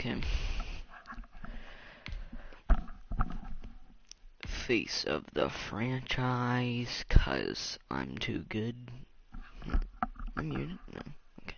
Okay. Face of the franchise, 'cause I'm too good. I'm muted? No. Okay.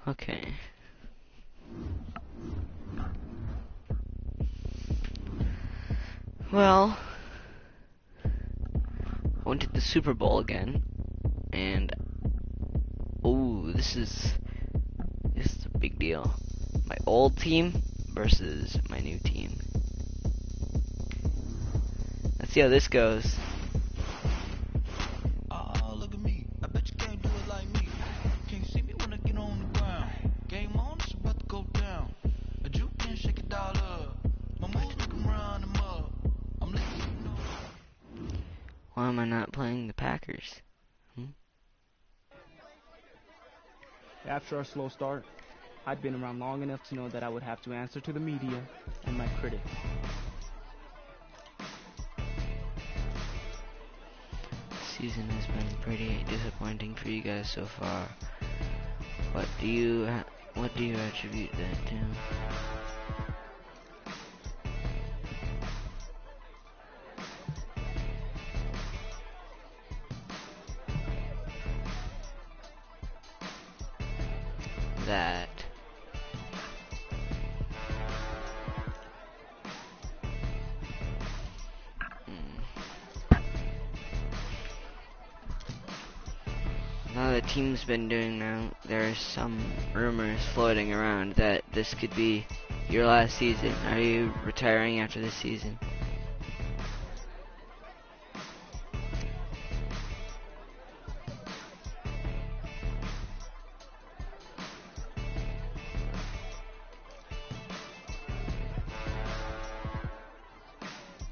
Okay. Well, I went to the Super Bowl again, and oh, this is a big deal. My old team versus my new team. Let's see how this goes. Oh, look at me. I bet you can't do it like me. Can't see me when I get on the ground. Game on, it's about to go down. A juke can shake it all up. My moves make 'em run them up. I'm letting you know. Why am I not playing the Packers? After our slow start, I'd been around long enough to know that I would have to answer to the media and my critics. Season has been pretty disappointing for you guys so far. What do you attribute that to? That now the team's been doing now, there's some rumors floating around that this could be your last season. Are you retiring after this season?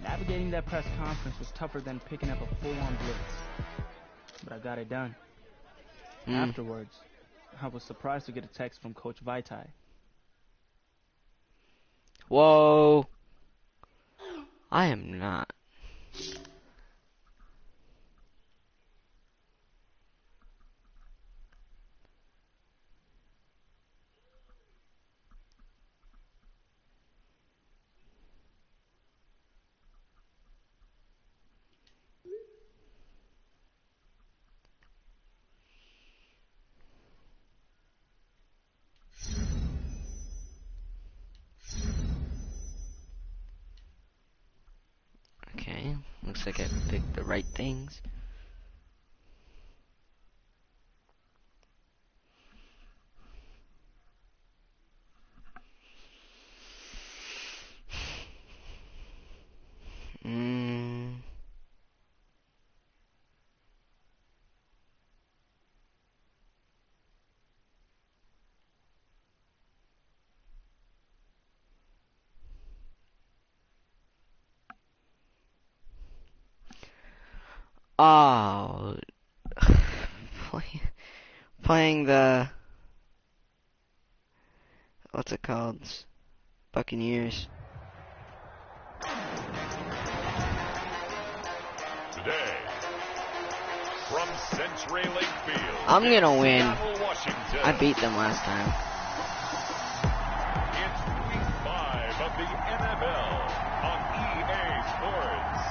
Navigating that press conference was tougher than picking up a full-on blitz, but I got it done. Afterwards, I was surprised to get a text from Coach Vaitai. Whoa! I am not. Okay, looks like I picked the right things. Oh, playing the, what's it called? Buccaneers. Today, from Century Link Field, I'm gonna win. Seattle, Washington. I beat them last time. It's Week 5 of the NFL on EA Sports.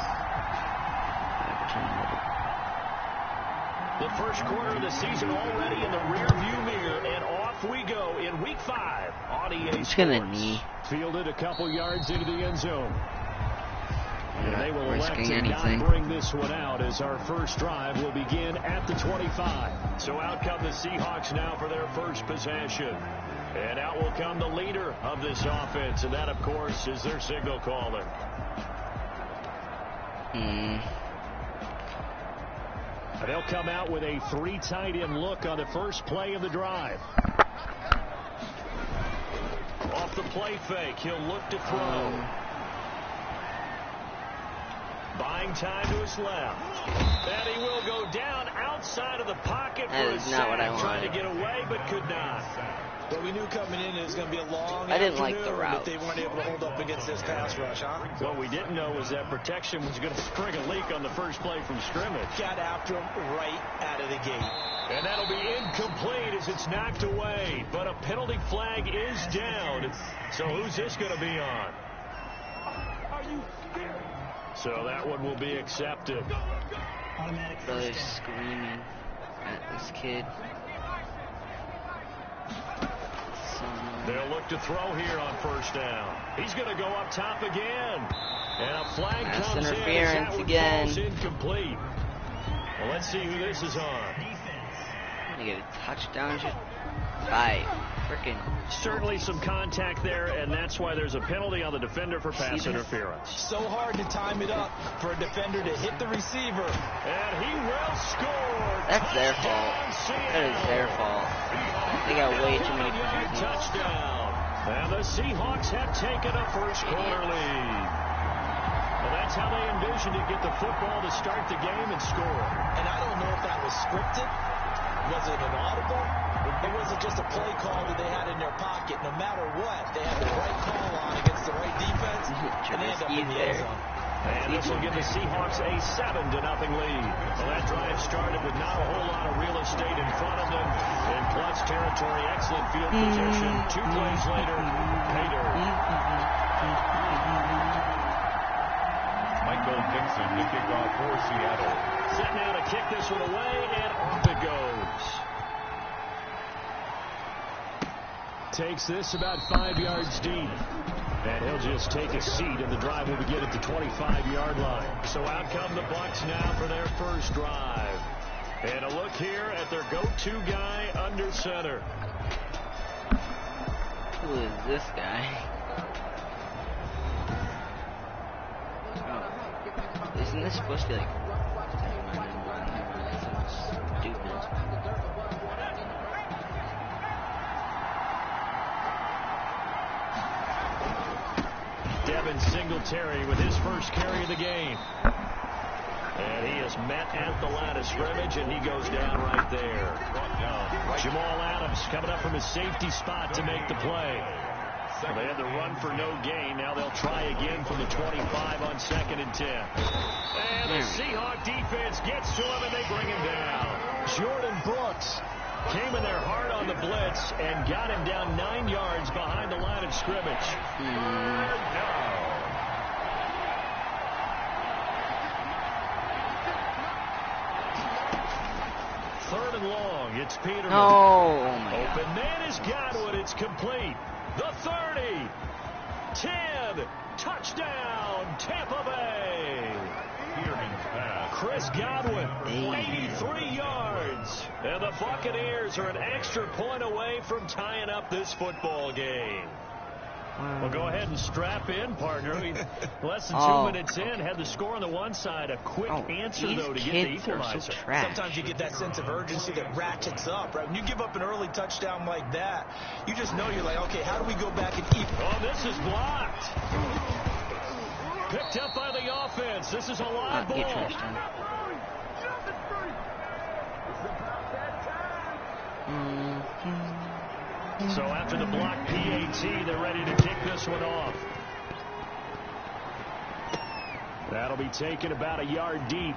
The first quarter of the season already in the rear-view mirror, and off we go in Week 5 on EA Sports. It's gonna knee. Fielded a couple yards into the end zone. And they will elect Risking to anything. not bring this one out as our first drive will begin at the 25. So out come the Seahawks now for their first possession. And out will come the leader of this offense, and that, of course, is their signal caller. They'll come out with a 3 tight end look on the first play of the drive. Off the play fake, he'll look to throw. Buying time to his left. And he will go down outside of the pocket That for a is not what I sack. Trying to wanted. get away, but could not. But we knew coming in it was going to be a long I didn't like the afternoon route. if they weren't able to hold up against this pass rush, huh? What we didn't know was that protection was going to spring a leak on the first play from scrimmage. Got after him right out of the gate. And that'll be incomplete as it's knocked away. But a penalty flag is down. So who's this going to be on? So that one will be accepted. Brother screaming at this kid. They'll look to throw here on first down. He's going to go up top again. And a flag Pass comes interference in as that one again. falls incomplete. Well, let's see who this is on. You get a touchdown by frickin' Certainly some contact there, and that's why there's a penalty on the defender for pass interference. So hard to time it up for a defender to hit the receiver. And he will score. That's their fault. That is their fault. They got way too many penalties. Touchdown. And the Seahawks have taken a first-quarter lead. Well, that's how they envisioned to get the football to start the game and score. And I don't know if that was scripted. Was it an audible? Or was it just a play call that they had in their pocket? No matter what, they had the right call on against the right defense, and they end up in the end zone. And this will give the Seahawks a 7-0 lead. Well, that drive started with not a whole lot of real estate in front of them. In clutch territory, excellent field position. 2 plays later, pay dirt. Michael Dixon to kick off for Seattle. Set now to kick this one away, and off it goes. Takes this about 5 yards deep. And he'll just take a seat, and the drive will begin at the 25-yard line. So out come the Bucs now for their first drive. And a look here at their go-to guy under center. Who is this guy? Oh. Isn't this supposed to be like... Stupid. Devin Singletary with his first carry of the game. And he is met at the line of scrimmage, and he goes down right there. Jamal Adams coming up from his safety spot to make the play. They had the run for no gain. Now they'll try again from the 25 on 2nd and 10. And the Seahawk defense gets to him, and they bring him down. Jordan Brooks came in there hard on the blitz and got him down 9 yards behind the line of scrimmage. Third and long. It's Peterman. Oh my God. Open man is Godwin. It's complete. The 30. 10. Touchdown, Tampa Bay. Peterman's pass. Chris Godwin, 83 yards. And the Buccaneers are an extra point away from tying up this football game. Well, go ahead and strap in, partner. Less than 2 minutes in, had the score on the one side. A quick answer, though, to get the equalizer. Sometimes you get that sense of urgency that ratchets up, right? When you give up an early touchdown like that, you just know you're like, okay, how do we go back and keep... Oh, this is blocked. Picked up by the offense. This is a live ball. So after the block PAT, they're ready to kick this one off. That'll be taken about a yard deep.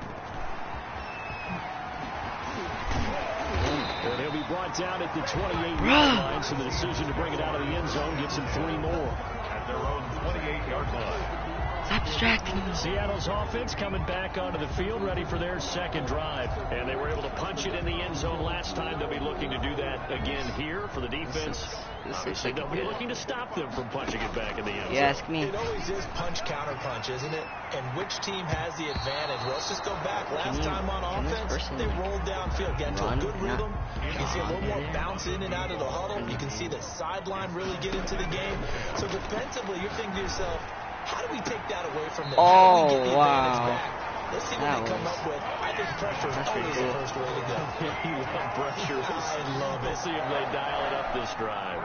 And he'll be brought down at the 28-yard line, so the decision to bring it out of the end zone gets him 3 more. At their own 28-yard line. Stop distracting me. Seattle's offense coming back onto the field, ready for their second drive. And they were able to punch it in the end zone last time. They'll be looking to do that again here for the defense. Obviously, they'll be looking to stop them from punching it back in the end zone. You ask me. It always is punch-counter-punch, isn't it? And which team has the advantage? Well, let's just go back. Last time on offense, they rolled downfield, get into a good rhythm. You can see a little more bounce in and out of the huddle. You can see the sideline really get into the game. So defensively, you're thinking to yourself, how do we take that away from them? How do we get the advantage back? Let's see what they come up with. I think pressure is always the first way to go. You love pressure. I love it. We'll see if they dial it up this drive.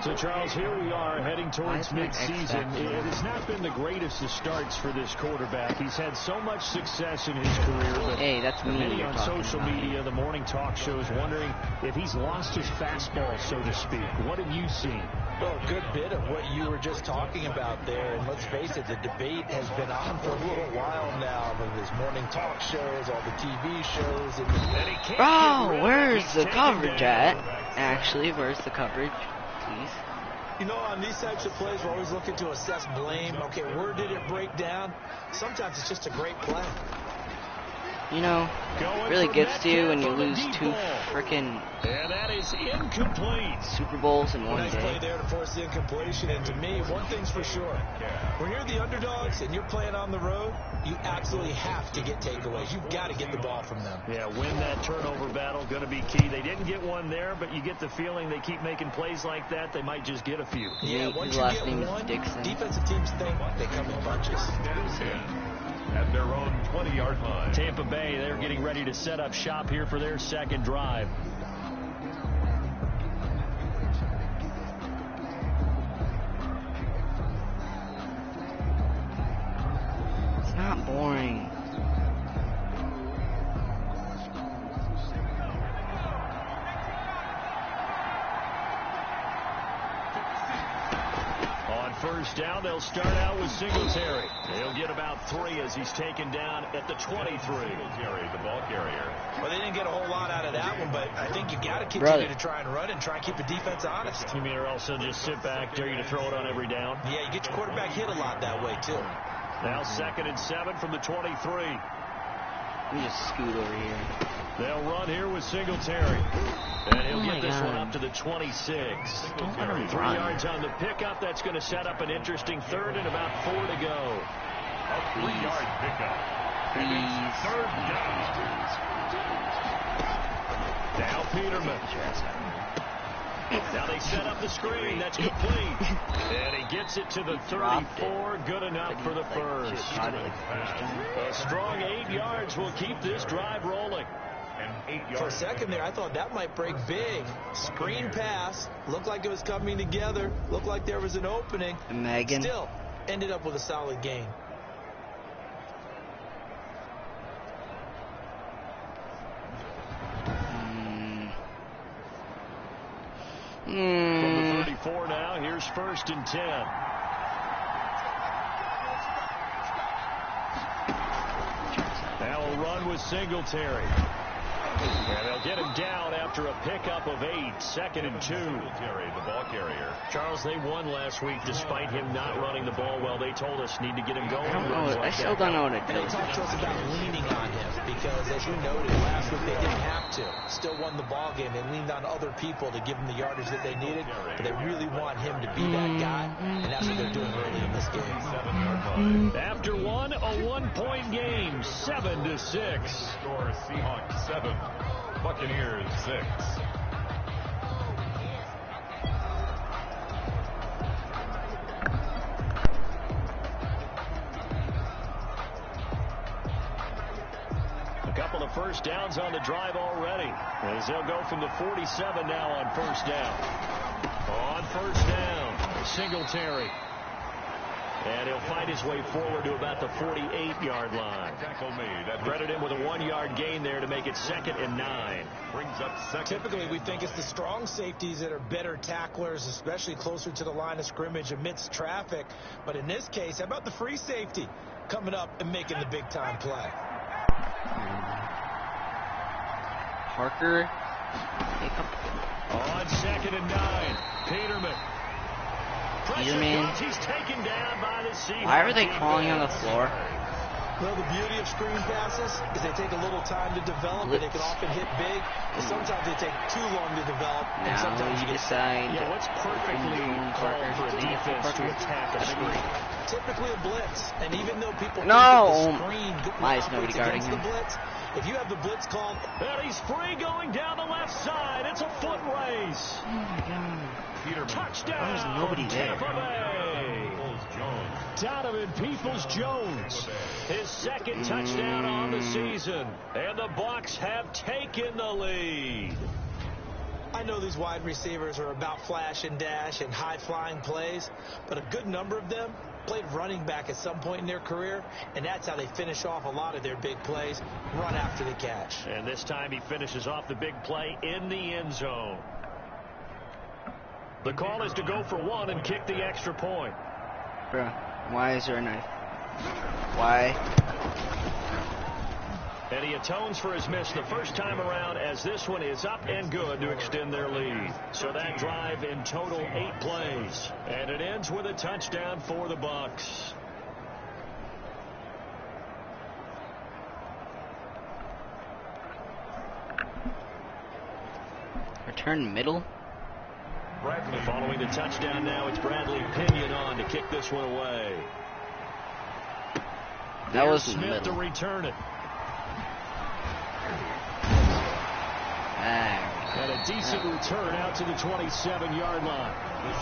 So, Charles, here we are heading towards mid-season. It has not been the greatest of starts for this quarterback. He's had so much success in his career. But hey, that's me. many on social media, the morning talk shows, wondering if he's lost his fastball, so to speak. What have you seen? Well, a good bit of what you were just talking about there. And let's face it, the debate has been on for a little while now with his morning talk shows, all the TV shows. Oh, where's the coverage at? Actually, where's the coverage? Please. You know, on these types of plays, we're always looking to assess blame. Okay, where did it break down? Sometimes it's just a great play. You know, it really gets to you when you lose two frickin' and that is incomplete. Super Bowls in one Nice day. play there to force the incompletion. And to me, one thing's for sure. When you're the underdogs and you're playing on the road, you absolutely have to get takeaways. You've got to get the ball from them. Yeah, win that turnover battle, going to be key. They didn't get one there, but you get the feeling they keep making plays like that, they might just get a few. Yeah, once his you last get name is one, Dixon. defensive teams think they come in bunches. At their own 20-yard line. Tampa Bay, they're getting ready to set up shop here for their second drive. It's not boring. First down, they'll start out with Singletary. They'll get about 3 as he's taken down at the 23. Singletary, the ball carrier. Well, they didn't get a whole lot out of that one, but I think you got to continue to try and run and try and keep the defense honest. You mean or also just sit back, dare you to throw it on every down? Yeah, you get your quarterback hit a lot that way, too. Now 2nd and 7 from the 23. Let me just scoot over here. They'll run here with Singletary. And he'll get this one up to the 26. Don't let him 3 run. yards on the pickup. That's going to set up an interesting 3rd and about 4 to go. A 3-yard pickup. Please. Third down. Now Peterman. Now they set up the screen. That's complete. And he gets it to the 34. Good enough for the first. A strong 8 yards will keep this drive rolling. For a second there, I thought that might break big. Screen pass. Looked like it was coming together. Looked like there was an opening. Megan. Still ended up with a solid gain. From the 34 now, here's 1st and 10. Now a run with Singletary. And they'll get him down after a pickup of 8. 2nd and 2. Singletary, the ball carrier. Charles, they won last week despite him not running the ball well. They told us need to get him going. I still don't know what to do. They talked to us about leaning on him because, as you noted, last week they didn't have to. Still won the ball game. They leaned on other people to give them the yardage that they needed, but they really want him to be that guy, and that's what they're doing early in this game. After one, a 1-point game, 7-6. Score Seahawks 7, Buccaneers 6. A couple of first downs on the drive already, as they'll go from the 47 now on first down. On first down, Singletary. And he'll find his way forward to about the 48-yard line. Tackle made. Credit him with a 1-yard gain there to make it 2nd and 9. Brings up 2nd. Typically, we think it's the strong safeties that are better tacklers, especially closer to the line of scrimmage amidst traffic. But in this case, how about the free safety coming up and making the big-time play? Parker. On 2nd and 9, Peterman. He's taken down by the Seahawks. Why are they crawling on the floor? Well, the beauty of screen passes is they take a little time to develop, and they can often hit big. And sometimes they take too long to develop, and Now sometimes you get decide. Yeah, what's perfectly called for a defense to attack a screen? typically a blitz. And even though people think No! the screen Why is nobody operates guarding against him? the blitz, if you have the blitz called, And he's free going down the left side. It's a foot race. Oh my god. Peterman. Touchdown. There's nobody there. Tampa Bay. Jones. Donovan Peoples-Jones, his second touchdown on the season, and the Bucs have taken the lead. I know these wide receivers are about flash and dash and high-flying plays, but a good number of them played running back at some point in their career, and that's how they finish off a lot of their big plays, run after the catch. And this time he finishes off the big play in the end zone. The call is to go for one and kick the extra point. Bruh, why is there a knife? Why? And he atones for his miss the first time around, as this one is up and good to extend their lead. So that drive in total 8 plays. And it ends with a touchdown for the Bucs. Return middle? Following the touchdown now, it's Bradley Pinion on to kick this one away. That was Smith to return it. And a decent return out to the 27-yard line.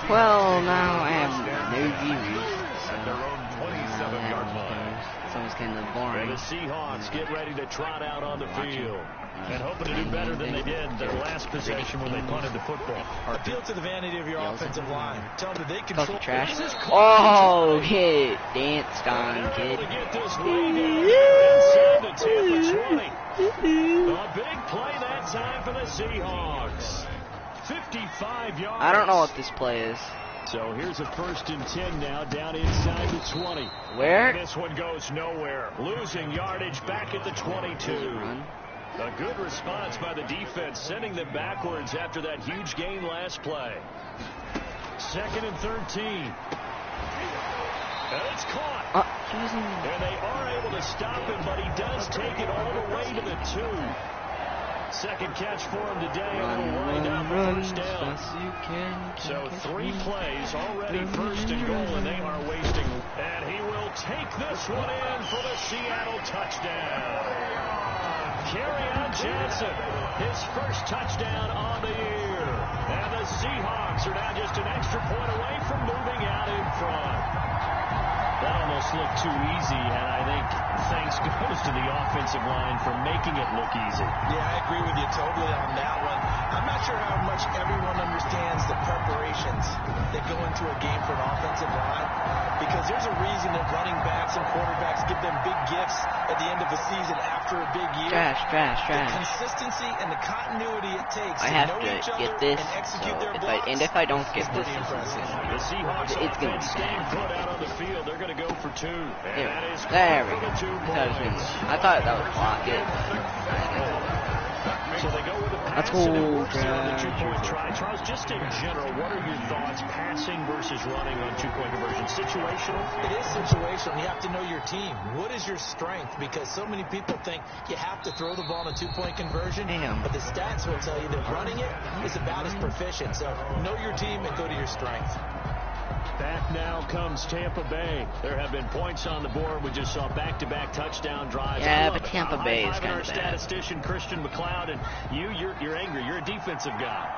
Well, now I have no views. At their own 27-yard line. It's almost kind of boring. And the Seahawks get ready to trot out on the field. And hoping to do better than they did their last possession when they punted the football. Appeal to the vanity of your offensive line. Tell them that they control. Trash. Oh, hit. Dance on, kid. To get this way down inside the Tampa 20. A big play that time for the Seahawks. 55 yards. I don't know what this play is. So here's a 1st and 10 now, down inside the 20. Where? And this one goes nowhere. Losing yardage back at the 22. A good response by the defense, sending them backwards after that huge gain last play. 2nd and 13. And it's caught. And they are able to stop him, but he does take it all the way to the 2. Second catch for him today, and it'll wind up a first down. So 3 plays already 1st and goal, and they are wasting. And he will take this one in for the Seattle touchdown. Kerryon Johnson, his first touchdown on the year. And the Seahawks are now just an extra point away from moving out in front. That almost looked too easy, and I think thanks goes to the offensive line for making it look easy. Yeah, I agree with you totally on that one. I'm not sure how much everyone understands the preparations that go into a game for an offensive line, because there's a reason that running backs and quarterbacks give them big gifts at the end of the season after a big year. Trash. The consistency and the continuity it takes I to have know to each get other this, and execute so their blocks. if I don't get this, pretty impressive. The Seahawks it's going to be staying bad. put out on the field. They're going to go for 2. And There, that is there we for go. the 2 points. I thought that was blocked. So they go with a Let's pass, and it go, works on the Trash. 2-point try. Charles, just in general, what are your thoughts passing versus running on 2-point conversion? Situational? It is situational. You have to know your team. What is your strength? Because so many people think you have to throw the ball in a 2-point conversion. Damn. But the stats will tell you that running it is about as proficient. So know your team and go to your strength. Back now comes Tampa Bay. There have been points on the board. We just saw back-to-back touchdown drives. Yeah, but Tampa Bay is kind our of bad. statistician Christian McLeod, and you're angry. You're a defensive guy.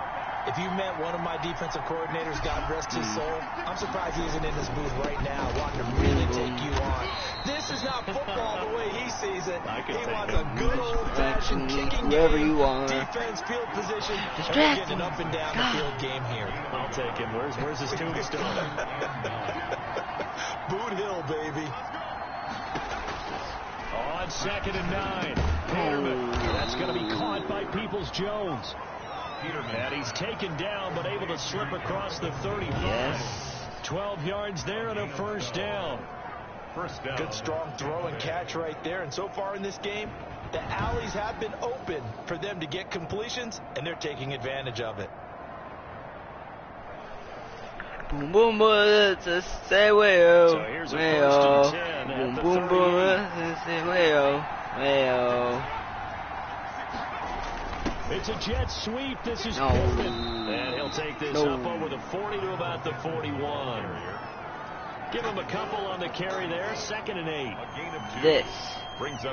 If you met one of my defensive coordinators, God rest his soul, I'm surprised he isn't in this booth right now wanting to really take you on. This is not football the way he sees it. He wants a good old-fashioned kicking wherever game, you are. defense, field position, and we're Distract getting an him. up and down the field game here. I'll take him. Where's his tombstone? Boot Hill, baby. On 2nd and 9. That's going to be caught by Peoples-Jones. And he's taken down, but able to slip across the 35. Yes. 12 yards there and a first down. Good strong throw and catch right there. And so far in this game, the alleys have been open for them to get completions, and they're taking advantage of it. Boom boom boom, say way-o. So here's a 1st and 10 at the 30. Say way-o. It's a jet sweep. This is No. Pittman. And he'll take this No. up over the 40 to about the 41. Give him a couple on the carry there. 2nd and 8. This.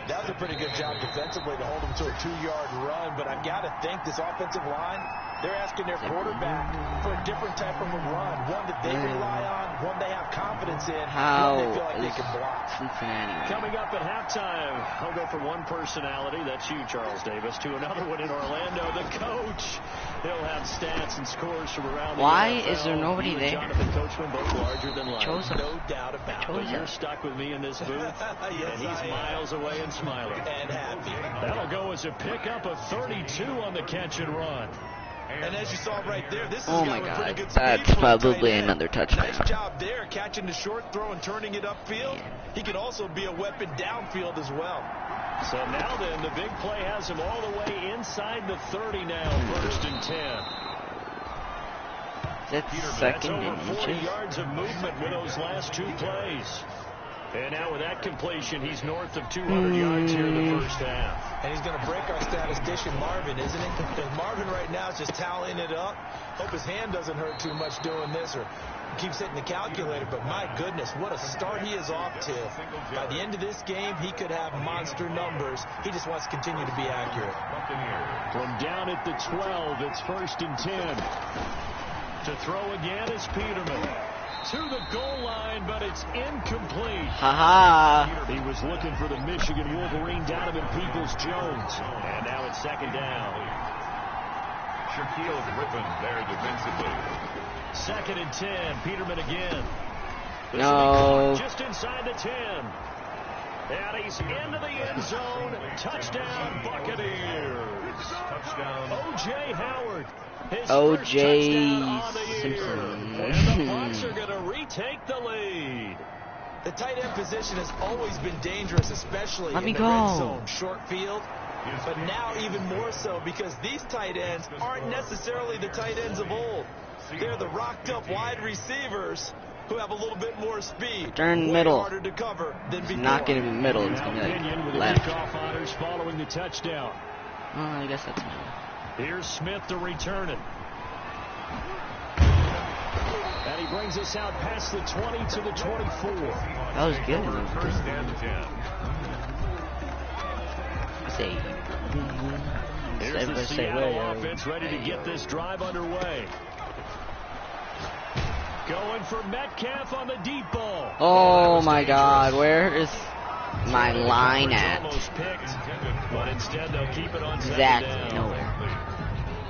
That was a pretty good job defensively to hold them to a 2-yard run, but I've got to think this offensive line, they're asking their quarterback for a different type of a run, one that they rely on, one they have confidence in, How one they feel like they is can block. Cincinnati? Coming up at halftime, I'll go from one personality, that's you, Charles Davis, to another one in Orlando, the coach. He'll have stats and scores from around the Why NFL. is there nobody You and there? Jonathan Coachman, both larger than life. Chose him. No doubt about But it. you're stuck with me in this booth, Yes, and he's I am. miles away and smiling. And happy. That'll go as a pickup of 32 on the catch and run. And as you saw right there, this is Oh a my guy with God, pretty good speed that's for a tight probably end. another touchdown. Nice job there, catching the short throw and turning it upfield. He can also be a weapon downfield as well. So now then, the big play has him all the way inside the 30 now, 1st and 10. That's That's second over and 40 inches. yards of movement with those last 2 plays. And now with that completion, he's north of 200 yards here in the first half. And he's going to break our statistician Marvin, isn't it? And Marvin right now is just tallying it up. Hope his hand doesn't hurt too much doing this, or keeps hitting the calculator. But my goodness, what a start he is off to. By the end of this game, he could have monster numbers. He just wants to continue to be accurate. From down at the 12, it's 1st and 10. To throw again is Peterman. To the goal line, but it's incomplete. Haha. He was looking for the Michigan Wolverine, Donovan Peoples-Jones. And now it's 2nd down. Shaquille Griffin there defensively. 2nd and 10. Peterman again. This No. will be caught just inside the 10. And he's into the end zone. Touchdown, Buccaneers. Touchdown. O.J. Howard. His O.J. first touchdown on the year. Simpson. And the Bucs are going to retake the lead. The tight end position has always been dangerous, especially Let in me the go. red zone, short field. But now even more so because these tight ends aren't necessarily the tight ends of old. They're the rocked-up wide receivers who have a little bit more speed. Turn Way middle. harder to cover than before. It's not going to be middle. It's going to be Opinion with like the left. kickoff honors following the touchdown. Oh, I guess that's middle. Here's Smith to return it. And he brings us out past the 20 to the 24. That was good. First and 10. Say. Here's the Everybody say, Seattle "Way, offense ready to get this drive underway. Going for Metcalf on the deep ball. Oh my God, where is my line at? Almost picked, but instead they'll keep it on 2nd Exactly down. nowhere.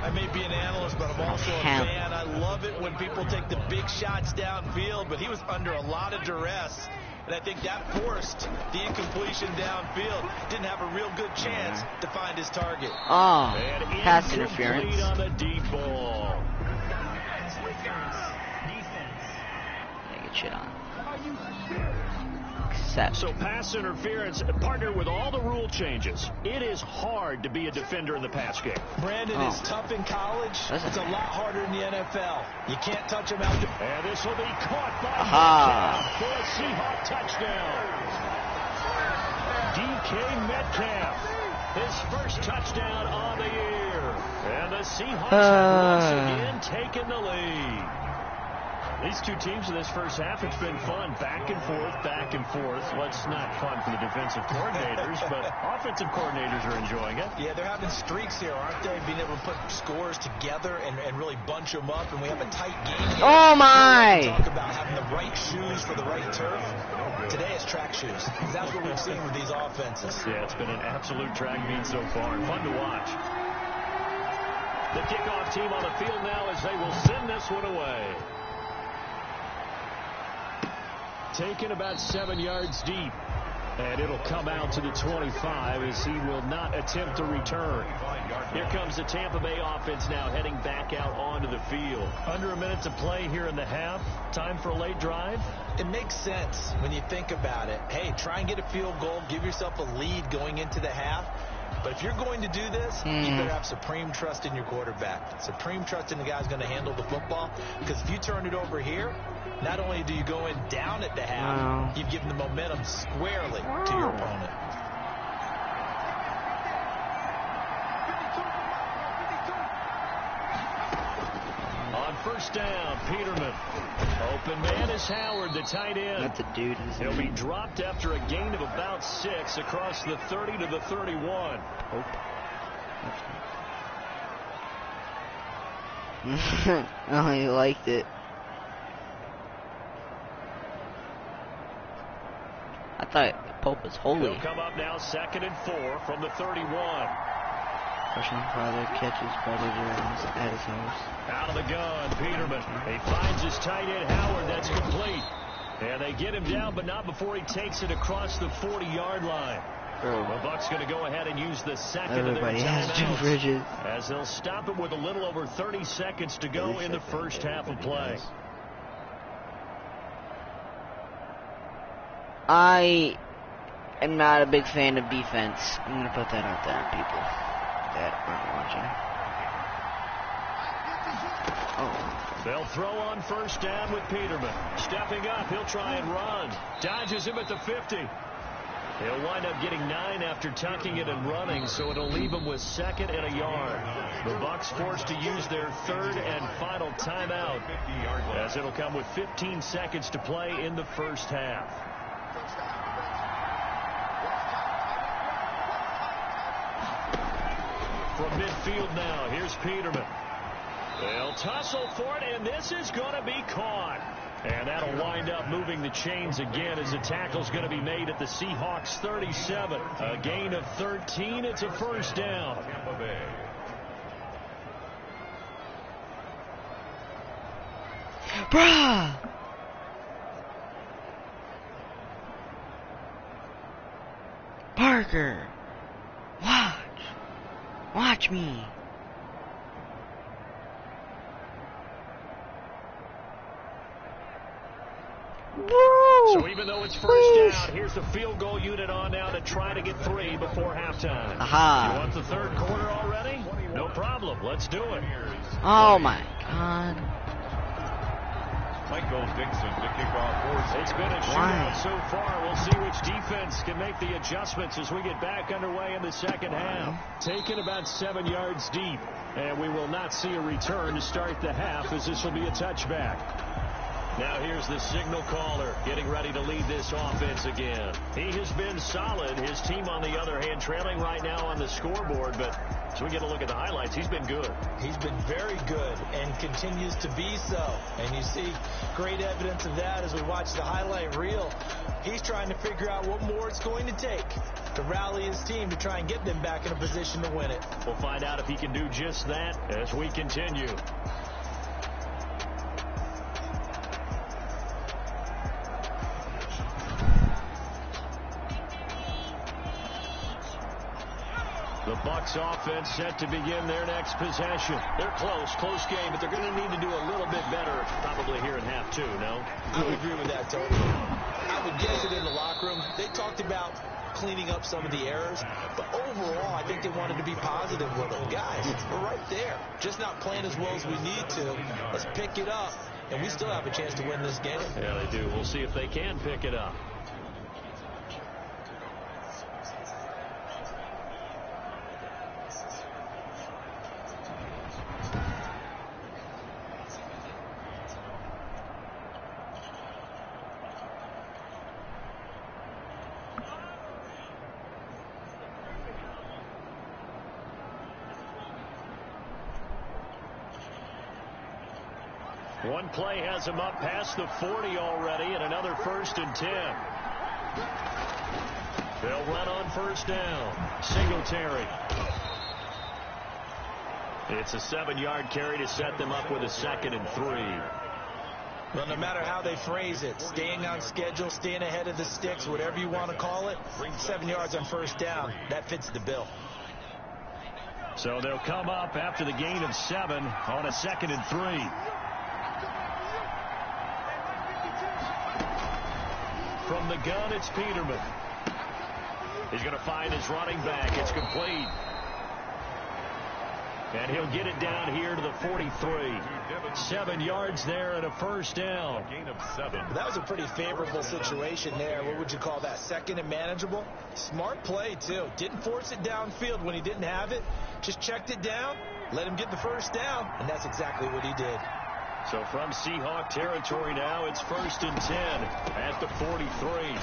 I may be an analyst, but I'm also a Hell. fan. I love it when people take the big shots downfield, but he was under a lot of duress. And I think that forced the incompletion downfield. Didn't have a real good chance to find his target. Oh, And pass incomplete interference. on the deep ball. Yeah, get shit on. Except. So pass interference, partnered with all the rule changes. It is hard to be a defender in the pass game. Brandon is tough in college. Doesn't It's a it? lot harder in the NFL. You can't touch him out. And this will be caught by Aha. Metcalf for a Seahawk touchdown. DK Metcalf, his first touchdown on the year. And the Seahawks have once again taken the lead. These two teams in this first half, it's been fun. Back and forth, back and forth. Well, it's not fun for the defensive coordinators, but offensive coordinators are enjoying it. Yeah, they're having streaks here, aren't they? Being able to put scores together and really bunch them up, and we have a tight game here. Oh my! Talk about having the right shoes for the right turf. Today it's track shoes. That's what we've seen with these offenses. Yeah, it's been an absolute track meet so far. Fun to watch. The kickoff team on the field now as they will send this one away. Taken about 7 yards deep. And it'll come out to the 25 as he will not attempt to return. Here comes the Tampa Bay offense now heading back out onto the field. Under a minute to play here in the half. Time for a late drive. It makes sense when you think about it. Hey, try and get a field goal. Give yourself a lead going into the half. But if you're going to do this, you better have supreme trust in your quarterback. Supreme trust in the guy who's going to handle the football. Because if you turn it over here, not only do you go in down at the half, you've given the momentum squarely to your opponent. On first down, Peterman. Open man is Howard, the tight end. That's a dude. He'll be dropped after a gain of about 6 across the 30 to the 31. Oh, he liked it. I thought Pope was holy. He'll come up now 2nd and 4 from the 31. Freshman father catches brother Jones at his house. Out of the gun, Peterman. He finds his tight end Howard. That's complete. And they get him down, but not before he takes it across the 40-yard line. The Bucks going to go ahead and use the second Everybody of their has two bridges. as they'll stop it with a little over 30 seconds to go in the first half of play. I am not a big fan of defense. I'm going to put that out there, people that aren't watching. Oh. They'll throw on first down with Peterman. Stepping up, he'll try and run. Dodges him at the 50. He'll wind up getting 9 after tucking it and running, so it'll leave him with 2nd and a yard. The Bucks forced to use their 3rd and final timeout, as it'll come with 15 seconds to play in the first half. From midfield now, here's Peterman. They'll tussle for it, and this is going to be caught. And that'll wind up moving the chains again as the tackle's going to be made at the Seahawks 37. A gain of 13. It's a first down. Bruh! Parker! Watch me! So even though it's first down, here's the field goal unit on now to try to get 3 before halftime. Aha. You want the 3rd quarter already? No problem. Let's do it. Oh my God. Michael Dixon to kick off. It's been a shootout so far. We'll see which defense can make the adjustments as we get back underway in the second half. Taken about 7 yards deep, and we will not see a return to start the half, as this will be a touchback. Now here's the signal caller getting ready to lead this offense again. He has been solid. His team, on the other hand, trailing right now on the scoreboard, but as we get a look at the highlights, he's been good. He's been very good and continues to be so. And you see great evidence of that as we watch the highlight reel. He's trying to figure out what more it's going to take to rally his team to try and get them back in a position to win it. We'll find out if he can do just that as we continue. The Bucks offense set to begin their next possession. They're close game, but they're going to need to do a little bit better probably here in half 2, no? I would agree with that totally. I would guess it in the locker room. They talked about cleaning up some of the errors, but overall, I think they wanted to be positive with them. Guys, we're right there. Just not playing as well as we need to. Let's pick it up, and we still have a chance to win this game. Yeah, they do. We'll see if they can pick it up. One play has him up past the 40 already, and another 1st and 10. They'll run on first down. Singletary. It's a 7-yard carry to set them up with a 2nd and 3. Well, no matter how they phrase it, staying on schedule, staying ahead of the sticks, whatever you want to call it, 7 yards on first down, that fits the bill. So they'll come up after the gain of 7 on a 2nd and 3. From the gun, it's Peterman. He's going to find his running back. It's complete. And he'll get it down here to the 43. 7 yards there and a first down. Gain of 7. That was a pretty favorable situation there. What would you call that? 2nd and manageable? Smart play, too. Didn't force it downfield when he didn't have it. Just checked it down, let him get the first down, and that's exactly what he did. So from Seahawk territory now, it's 1st and 10 at the 43.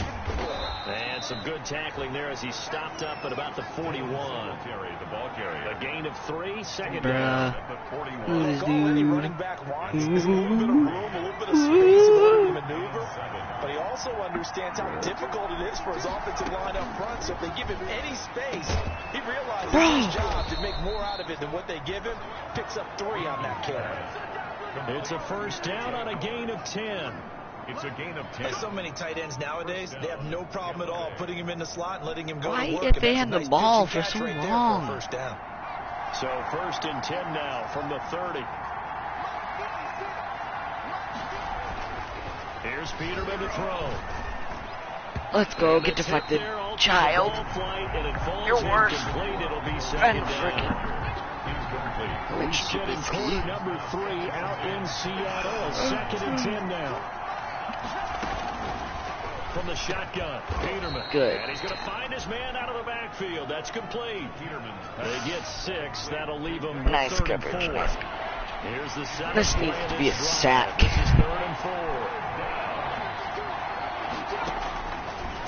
And some good tackling there as he stopped up at about the 41. The ball carrier. A gain of 3, 2nd down. Who is dude? Running back wants is a little bit of room, a little bit of space in order to maneuver, but he also understands how difficult it is for his offensive line up front. So if they give him any space, he realizes his job to make more out of it than what they give him. Picks up 3 on that carry. It's a first down on a gain of 10. It's a gain of 10. There's so many tight ends nowadays, they have no problem at all putting him in the slot and letting him go Why to work. if they And had that's the a nice ball pitch and for catch so right there long? for a first down. So first and 10 now from the 30. Here's Peterman to throw. Let's go, get deflected. Child. You're worse. It'll be And second freaking. down. He's getting quarter number 3 out in Seattle. Second and 10 now. From the shotgun, Peterman. Good. And he's going to find his man out of the backfield. That's complete. Peterman. They get 6. That'll leave him with Nice 3rd and coverage. 4. Nice. Here's the seventh. This needs to be a sack. This is 3rd and 4.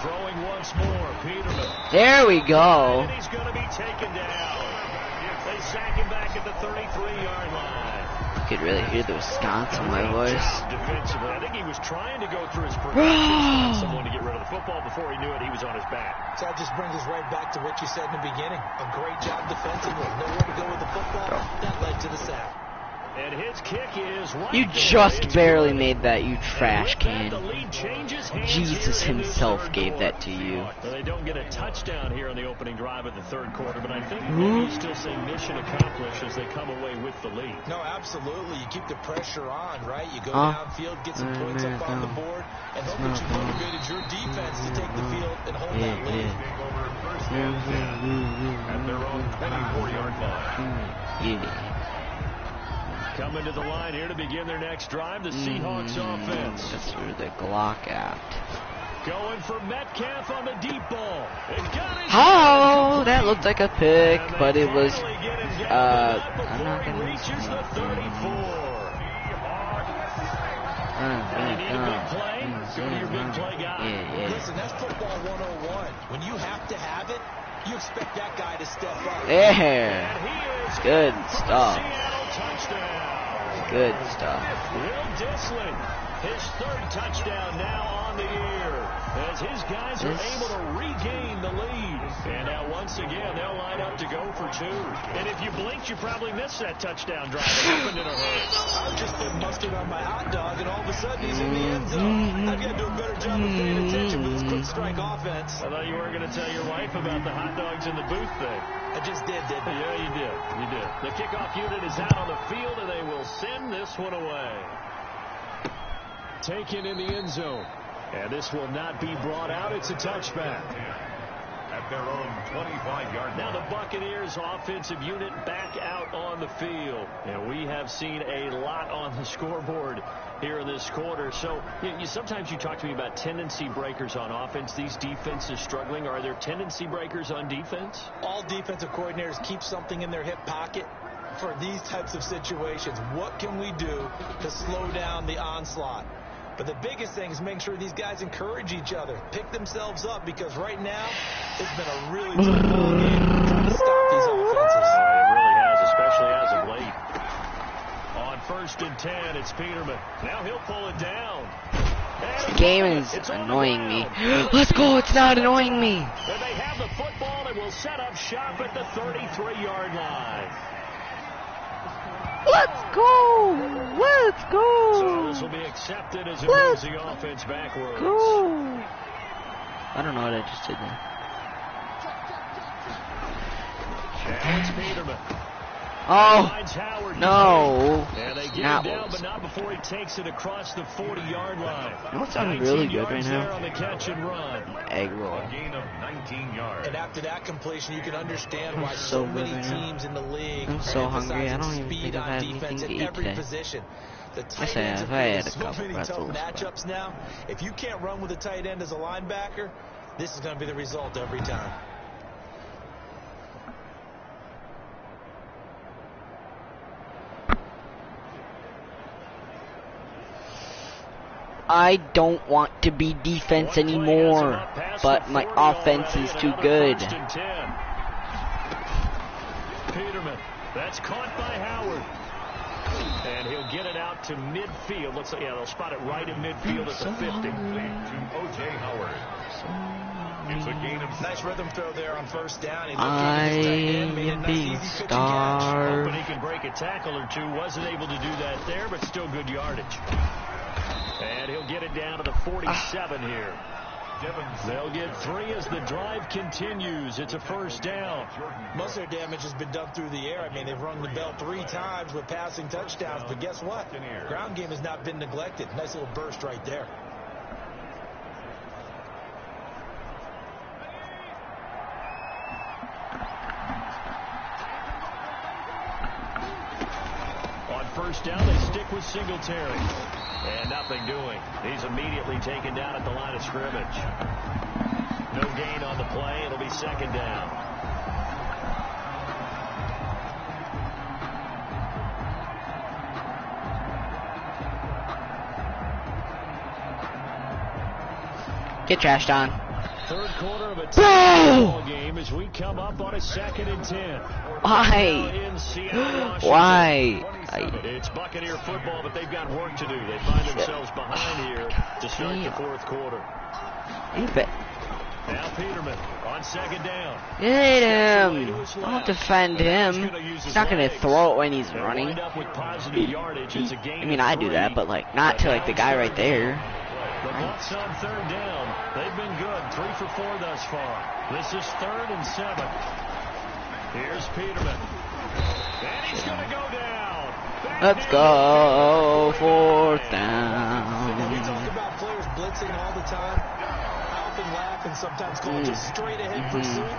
Throwing once more, Peterman. There we go. And he's going to be taken down. They sack him back at the 33-yard line. You could really hear the Wisconsin in my voice. Defensively, I think he was trying to go through his progressions, someone to get rid of the football. Before he knew it, he was on his back. So that just brings us right back to what you said in the beginning. A great job defensively. Nowhere to go with the football. That led to the sack. And his kick is right. You just barely made that, you trash can. The lead changes hands Jesus here in the himself third gave quarter. that to you. Well, they don't get a touchdown here in the opening drive of the 3rd quarter, but I think maybe you still say mission accomplished as they come away with the lead. No, absolutely. You keep the pressure on, right? You go downfield, get some points up on the board, and hope that you motivated your defense to take the field and hold that lead. At their own 24-yard line. Yeah. Coming to the line here to begin their next drive, the Seahawks offense. That's through the Glock app. Going for Metcalf on the deep ball. Oh, that looked like a pick, but it was, I'm not gonna reaches the 34. Go to your big play guy. Listen, that's football 101. When you have to have it, you expect that guy to step up. Yeah. Good stuff. Good stuff. Will Disley, his 3rd touchdown now on the year, as his guys are able to regain the lead. And now once again, they'll line up to go for 2. And if you blinked, you probably missed that touchdown drive. It happened in a hurry. I've just been mustard on my hot dog, and all of a sudden he's in the end zone. I've got to do a better job of paying attention with this quick strike offense. I thought you were going to tell your wife about the hot dogs in the booth thing. I just didn't I? Yeah, you did. You did. The kickoff unit is out on the field, and they will send this one away. Taken in the end zone. And this will not be brought out. It's a touchback. At their own 25-yard line. Now the Buccaneers offensive unit back out on the field. And we have seen a lot on the scoreboard here in this quarter. So sometimes you talk to me about tendency breakers on offense. These defenses struggling. Are there tendency breakers on defense? All defensive coordinators keep something in their hip pocket for these types of situations. What can we do to slow down the onslaught? But the biggest thing is making sure these guys encourage each other, pick themselves up, because right now it's been a really tough ball game trying to stop these offenses. It really has, especially as of late. On 1st and 10, it's Peterman. Now he'll pull it down. This game is annoying me. Let's go, it's not annoying me. And they have the football and will set up shop at the 33-yard line. Let's go! Let's go! So this will be accepted as it moves the offense backwards. Go! I don't know what I just did there. Challenge Peterman. Oh! Howard No! And they get Not him down, what but not before he takes it across the 40-yard line. You know what's sounding really good right There on now? the catch and run. Egg roll. A gain of 19 yards. And after that completion, you can understand why I'm so so many good right now. teams in the league I'm so are hungry, I emphasizing don't even speed think I've on had defense anything to at eat every today. position. The tight Yes, I ends have. have I played had a so couple many tough pretzels, but- matchups now. If you can't run with a tight end as a linebacker, this is going to be the result every time. I don't want to be defense anymore, but my offense is too good. Peterman, that's caught by Howard. And he'll get it out to midfield. Looks like, yeah, they'll spot it right in midfield at the 50. To O.J. Howard. It's a gain of... Nice rhythm throw there on first down. I am being starved. Hoping he can break a tackle or two. Wasn't able to do that there, but still good yardage. And he'll get it down to the 47 here. They'll get 3 as the drive continues. It's a first down. Most of their damage has been done through the air. I mean, they've rung the bell 3 times with passing touchdowns. But guess what? Ground game has not been neglected. Nice little burst right there. On first down, they stick with Singletary. And nothing doing. He's immediately taken down at the line of scrimmage. No gain on the play. It'll be second down. Get trashed on. Third quarter of a ball game as we come up on a 2nd and 10. Why? It's Buccaneer football, but they've got work to do. They find themselves behind here to start the fourth quarter. Now Peterman on second down. Hit him. I'll defend him. He's not going to throw it when he's running. I mean, I do that, but like not to like the guy right there. The Bucs on third down. They've been good. 3 for 4 thus far. This is 3rd and 7. Here's Peterman. And he's going to go down. Let's go. 4th down. We talk about players blitzing all the time. I often laugh and sometimes call it just straight ahead pursuit.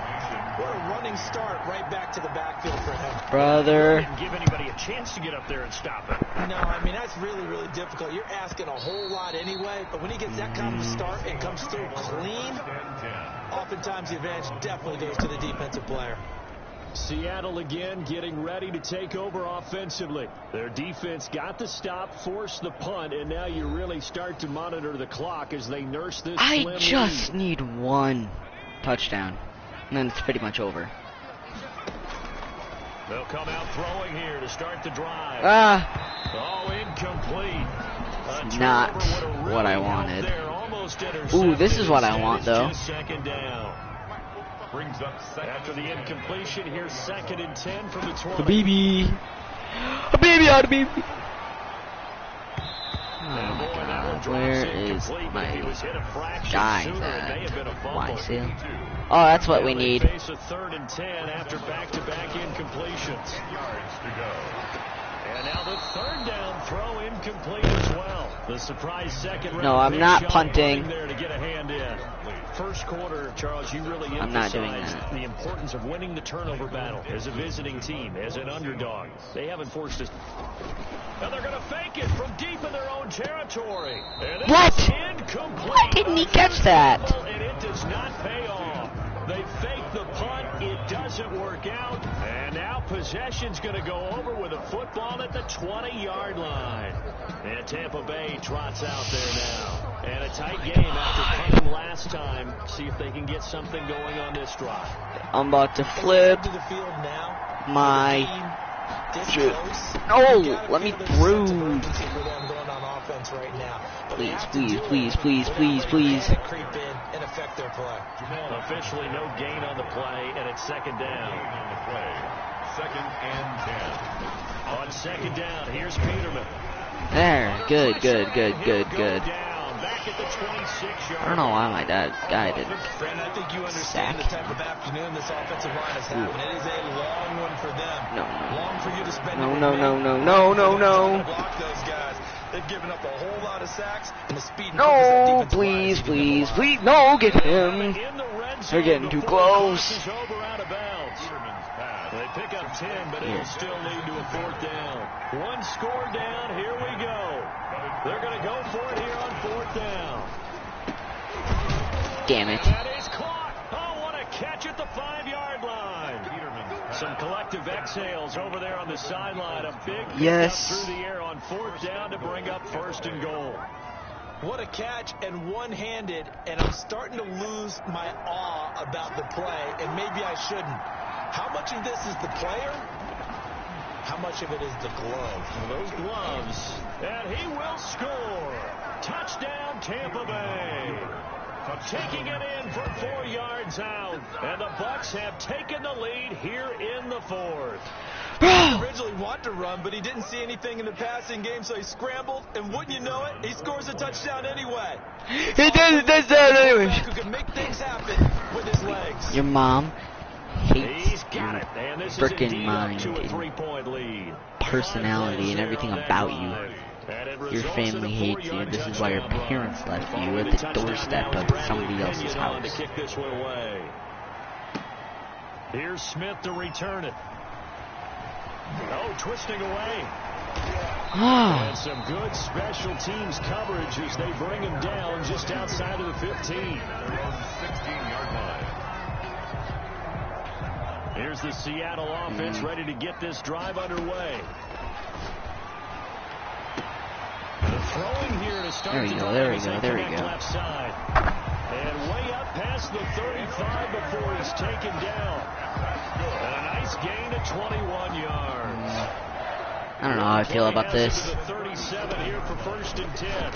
What a running start right back to the backfield for him. Brother. Didn't give anybody a chance to get up there and stop it. No, I mean, that's really, really difficult. You're asking a whole lot anyway, but when he gets that kind of a start and comes through clean, oftentimes the advantage definitely goes to the defensive player. Seattle again getting ready to take over offensively. Their defense got the stop, forced the punt, and now you really start to monitor the clock as they nurse this slim I just lead. need 1 touchdown, and then it's pretty much over. They'll come out throwing here to start the drive. Oh, incomplete. Not what I wanted. Ooh, this is what I want, though. Second down. Brings up after the incompletion. Here's 2nd and 10 from the 20. A baby out of baby. Where is my guy at? Why sale? Oh, that's what we need. Face a 3rd and 10 after back-to-back incompletions. And now the 3rd down throw incomplete as well. The surprise second round. No, I'm not punting. There to get a hand in. First quarter, Charles, you really emphasized the importance of winning the turnover battle as a visiting team, as an underdog. They haven't forced us. Now they're going to fake it from deep in their own territory. What? Incomplete. Why didn't he catch that? And it does not pay off. They fake the punt. It doesn't work out. And now possession's going to go over with a football at the 20-yard line. And Tampa Bay trots out there now. And a tight game after punting last time. See if they can get something going on this drive. I'm about to flip my... No, let me through. Please. Creep in and affect their play. Officially no gain on the play, and it's second down. On the play, 2nd and 10. On second down, here's Peterman. There, good. Back at the 26-yard. I don't know why my guy didn't. Brandon, I think you understand the type of afternoon this offensive line is having. It is a long one for them. No. Long for you to spend. No. Block those guys. They've given up a whole lot of sacks, and the speed. No, please. No, get him. They're getting too close. They pick up 10, but it'll still lead to a 4th down. 1 score down. Here we go. They're going to go for it here on 4th down. Damn it. That is caught. Oh, what a catch at the 5-yard line. Some collective exhales over there on the sideline. A big pickup through the air on 4th down to bring up 1st and goal. What a catch, and one-handed, and I'm starting to lose my awe about the play, and maybe I shouldn't. How much of this is the player How much of it is the glove? Well, those gloves, and he will score. Touchdown, Tampa Bay. Taking it in for 4 yards out, and the Bucs have taken the lead here in the fourth. He originally wanted to run, but he didn't see anything in the passing game, so he scrambled, and wouldn't you know it, he scores a touchdown anyway. He does a touchdown anyway. Who can make things happen with his legs. Your mom hates He's got it, and this is frickin' indeed mind up to a and 3-point lead. personality and everything about you. Your family hates you. This is why your parents left you at the doorstep of somebody else's house. To kick this one away. Here's Smith to return it. Oh, twisting away. And some good special teams coverage as they bring him down just outside of the 15. 16-yard line. Here's the Seattle offense ready to get this drive underway. Throwing here to start. There we go, there we go, there we go. Left side. And way up past the 35 before he's taken down. And a nice gain of 21 yards. I don't know how I feel about this. The 37 here for 1st and 10.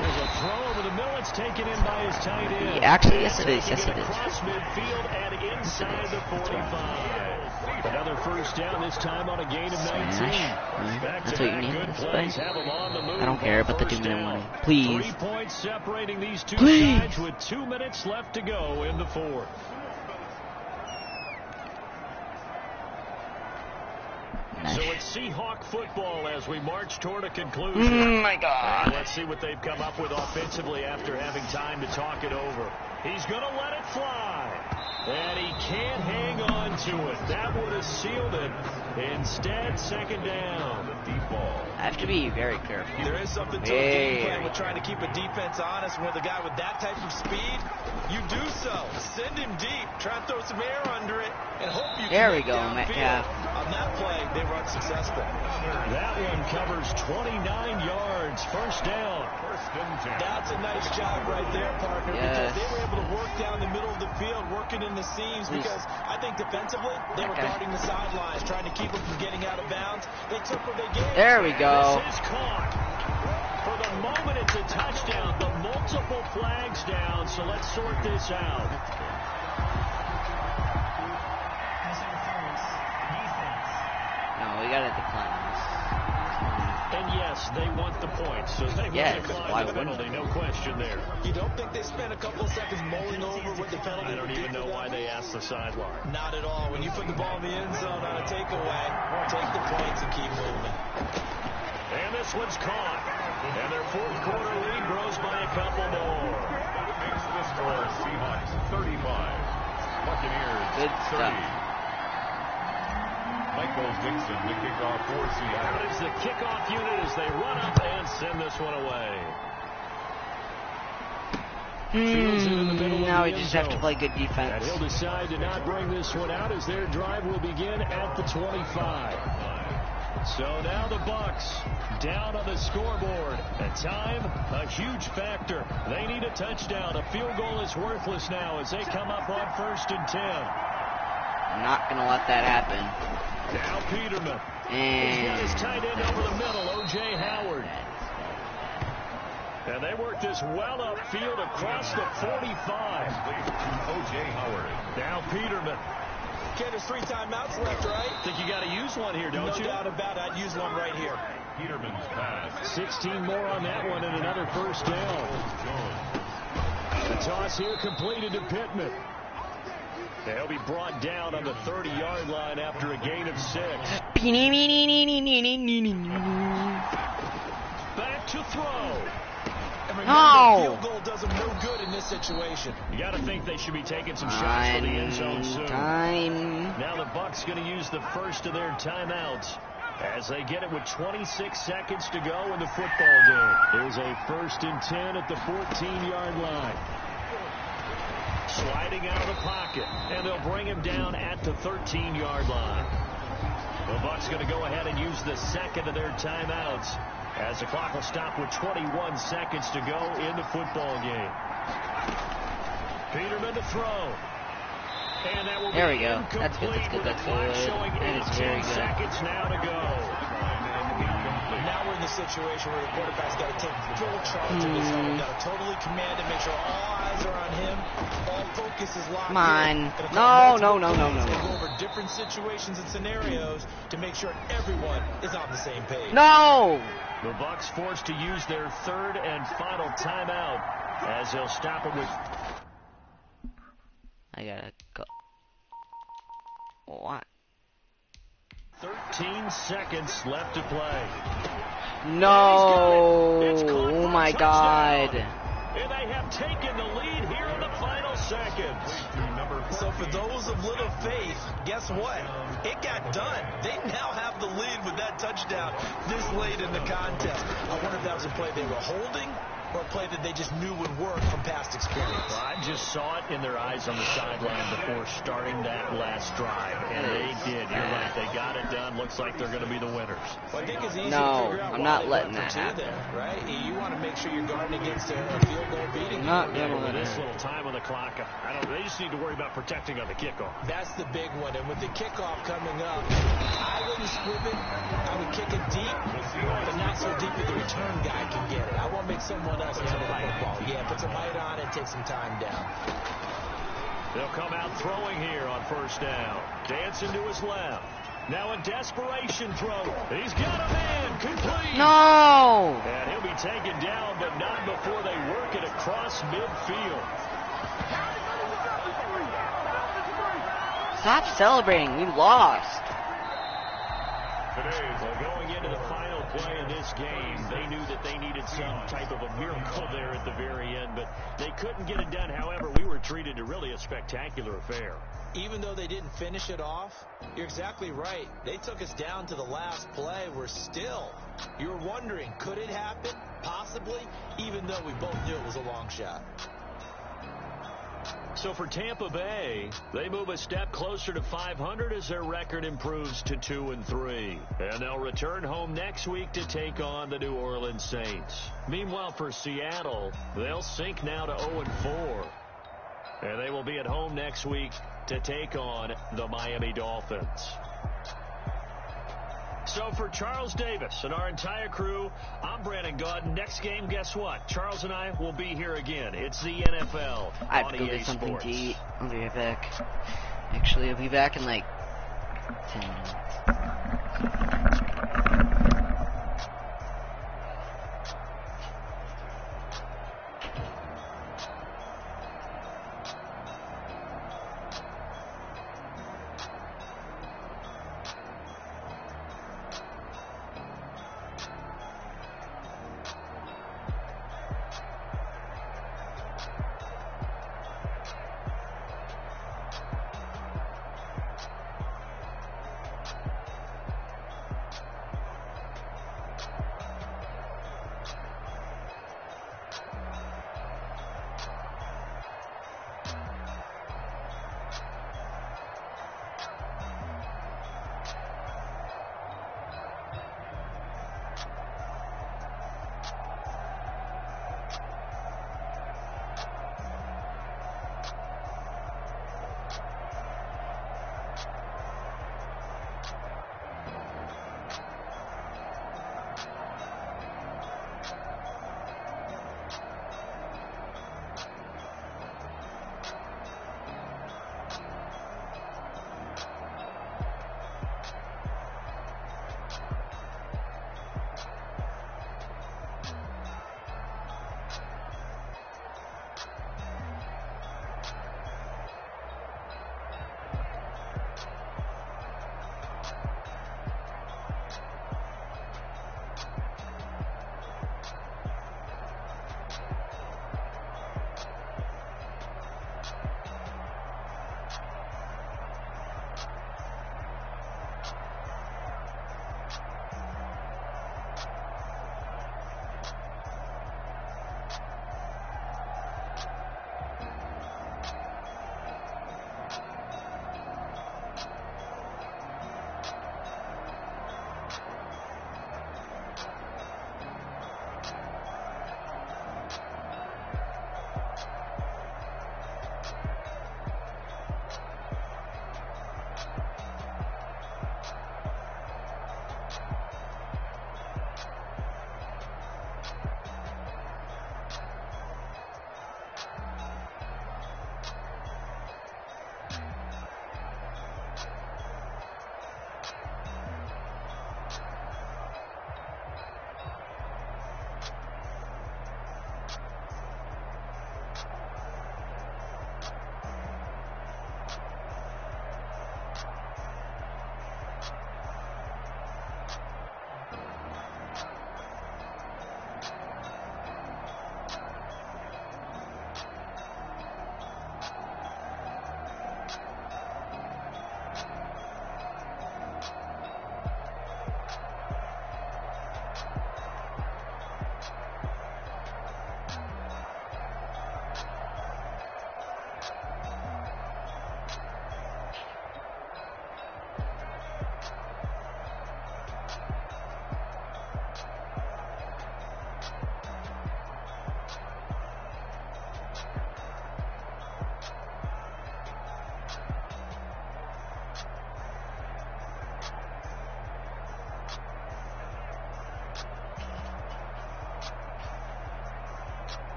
There's a throw over the middle. It's taken in by his tight end. Actually, yes it is. Yes it is. Across midfield and inside the 45. Another first down, this time on a gain of 19. That's what you need in this play. I don't care about the 2-minute warning. Please. 3 points separating these two Please. sides with 2 minutes left to go in the fourth. So it's Seahawk football as we march toward a conclusion. Oh my God. And let's see what they've come up with offensively after having time to talk it over. He's going to let it fly. And he can't hang on to it. That would have sealed it. Instead, second down. The deep ball. I have to be very careful. There is something to a game plan with trying to keep a defense honest. With a guy with that type of speed, you do so. Send him deep. Try and throw some air under it, and hope you There can we go, man. Yeah. On that play, they were unsuccessful. That one covers 29 yards. First down. That's a nice job right there, partner, Yes. because they were able to work down the middle of the field, working in the seams, because I think defensively, they were guarding the sidelines, trying to keep them from getting out of bounds. They took what they gave. There we go. This is caught. For the moment, it's a touchdown. The multiple flags down, so let's sort this out. No, we gotta decline this. And yes, they want the points, so they Yes, want to why decline the wouldn't penalty, no question there. You don't think they spent a couple seconds mulling over what the penalty I don't would even be know for why them? they asked the sideline. Not at all. When you put the ball in the end zone on a takeaway, take the points and keep moving. And this one's caught. And their fourth quarter lead grows by a couple more. Makes the score Seahawks 35. Buccaneers Good 30. stuff. Michael Dixon, the kickoff for Seattle. That is the kickoff unit as they run up and send this one away. Now we just have to play good And defense. he'll decide to not bring this one out as their drive will begin at the 25. So now the Bucs down on the scoreboard. And time, a huge factor. They need a touchdown. A field goal is worthless now as they come up on 1st and 10. I'm not gonna let that happen. Now Peterman. He's got his tight end over the middle, O.J. Howard. And they work this well upfield across the 45. O.J. Howard. Now Peterman. Okay, there's 3 timeouts left, right? Think you got to use one here, don't you? No doubt about it. I'd use one right here. Peterman's pass. 16 more on that one and another first down. The toss here completed to Pittman. They'll be brought down on the 30-yard line after a gain of 6. Back to throw. And remember, No. field goal does them no good in this situation. You got to think they should be taking some shots for the end zone soon. Now the Bucs going to use the first of their timeouts as they get it with 26 seconds to go in the football game. There's a 1st and 10 at the 14-yard line. Sliding out of the pocket, and they'll bring him down at the 13-yard line. The Bucs going to go ahead and use the second of their timeouts as the clock will stop with 21 seconds to go in the football game. Peterman to throw. And that will There be we go. That's good. That's good. That's good. That is very good. Seconds now to go. Now we're in the situation where the quarterback's got to take full charge of his own. Got to totally command it, make sure all eyes are on him. All focus is locked. Come on. In. No. Go over different situations and scenarios to make sure everyone is on the same page. No! The Bucs forced to use their third and final timeout as they'll stop it with... I gotta go. What? 13 seconds left to play. No! It's caught for Oh a my touchdown. God! And they have taken the lead here in the final seconds. So for those of little faith, guess what? It got done. They now have the lead with that touchdown this late in the contest. I wonder if that was a play they were holding or a play that they just knew would work from past experience. Well, I just saw it in their eyes on the sideline before starting that last drive, and they did. You're right. They got it done. Looks like they're going to be the winners. Well, I think it's easy to No, figure out I'm why not they letting went for that two happen. there, right? You want to make sure you're guarding against a field goal beating. Not Yeah, gonna with let this it. little time on the clock, they just need to worry about protecting on the kickoff. That's the big one. And with the kickoff coming up, I wouldn't squib it. I would kick it deep, but not so deep that the return guy can get it. I want to make someone else handle the football. Yeah, put some height on it, take some time down. They'll come out throwing here on first down. Dancing to his left. Now a desperation throw. He's got a man. Complete. No! And he'll be taken down, but not before they work it across midfield. Stop celebrating. We lost. Well, going into the final play of this game, they knew that they needed some type of a miracle there at the very end, but they couldn't get it done. However, we were treated to really a spectacular affair. Even though they didn't finish it off, you're exactly right. They took us down to the last play. We're still, you're wondering, could it happen? Possibly, even though we both knew it was a long shot. So for Tampa Bay, they move a step closer to 500 as their record improves to 2-3. And they'll return home next week to take on the New Orleans Saints. Meanwhile, for Seattle, they'll sink now to 0-4. And they will be at home next week to take on the Miami Dolphins. So for Charles Davis and our entire crew, I'm Brandon Gaudin. Next game, guess what? Charles and I will be here again. It's the NFL I have on to go EA get something Sports. to eat. I'll be right back. Actually, I'll be back in like 10 minutes.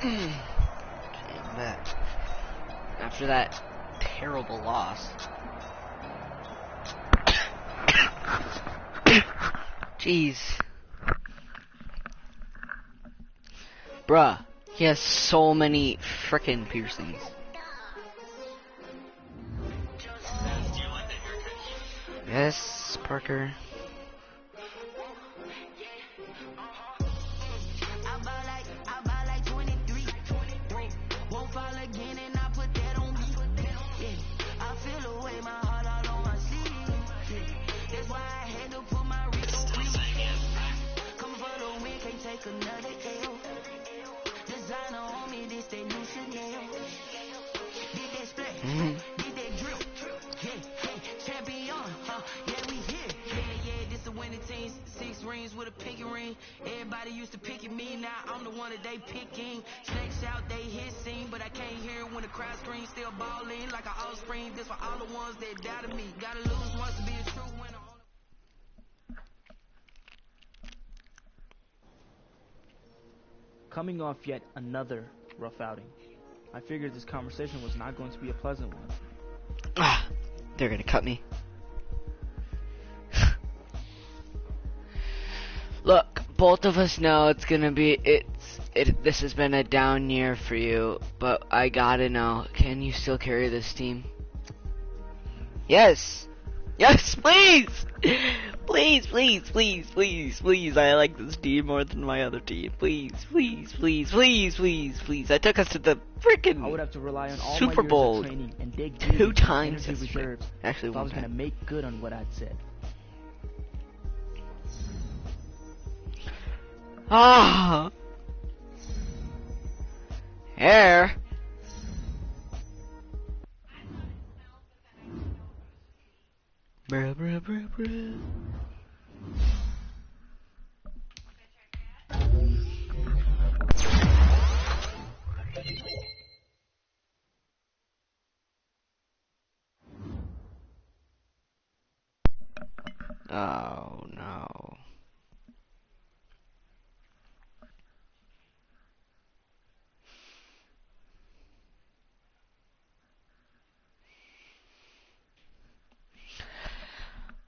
Damn that. After that terrible loss. Jeez. Bruh, he has so many frickin' piercings. Yes, Parker. With a pinky ring, everybody used to pick at me. Now I'm the one that they picking. Snakes out, they hissing, but I can't hear when the crowd screams. Still balling like an offspring. This for all the ones that doubted me. Gotta lose once to be a true winner. Coming off yet another rough outing, I figured this conversation was not going to be a pleasant one. Ah, they're gonna cut me. Look, both of us know it's gonna be, this has been a down year for you, but I gotta know, can you still carry this team? Yes! Yes, please! Please, please, please, please, please, I like this team more than my other team. Please, please, please, please, please, please. I took us to the freaking I would have to rely on all Super my years Bowl of training and dig 2 times energy yesterday. reserves Actually, if I one was going to time. make good on what I'd said. Ah! Hair! Bruh, bruh, bruh, bruh. Oh no.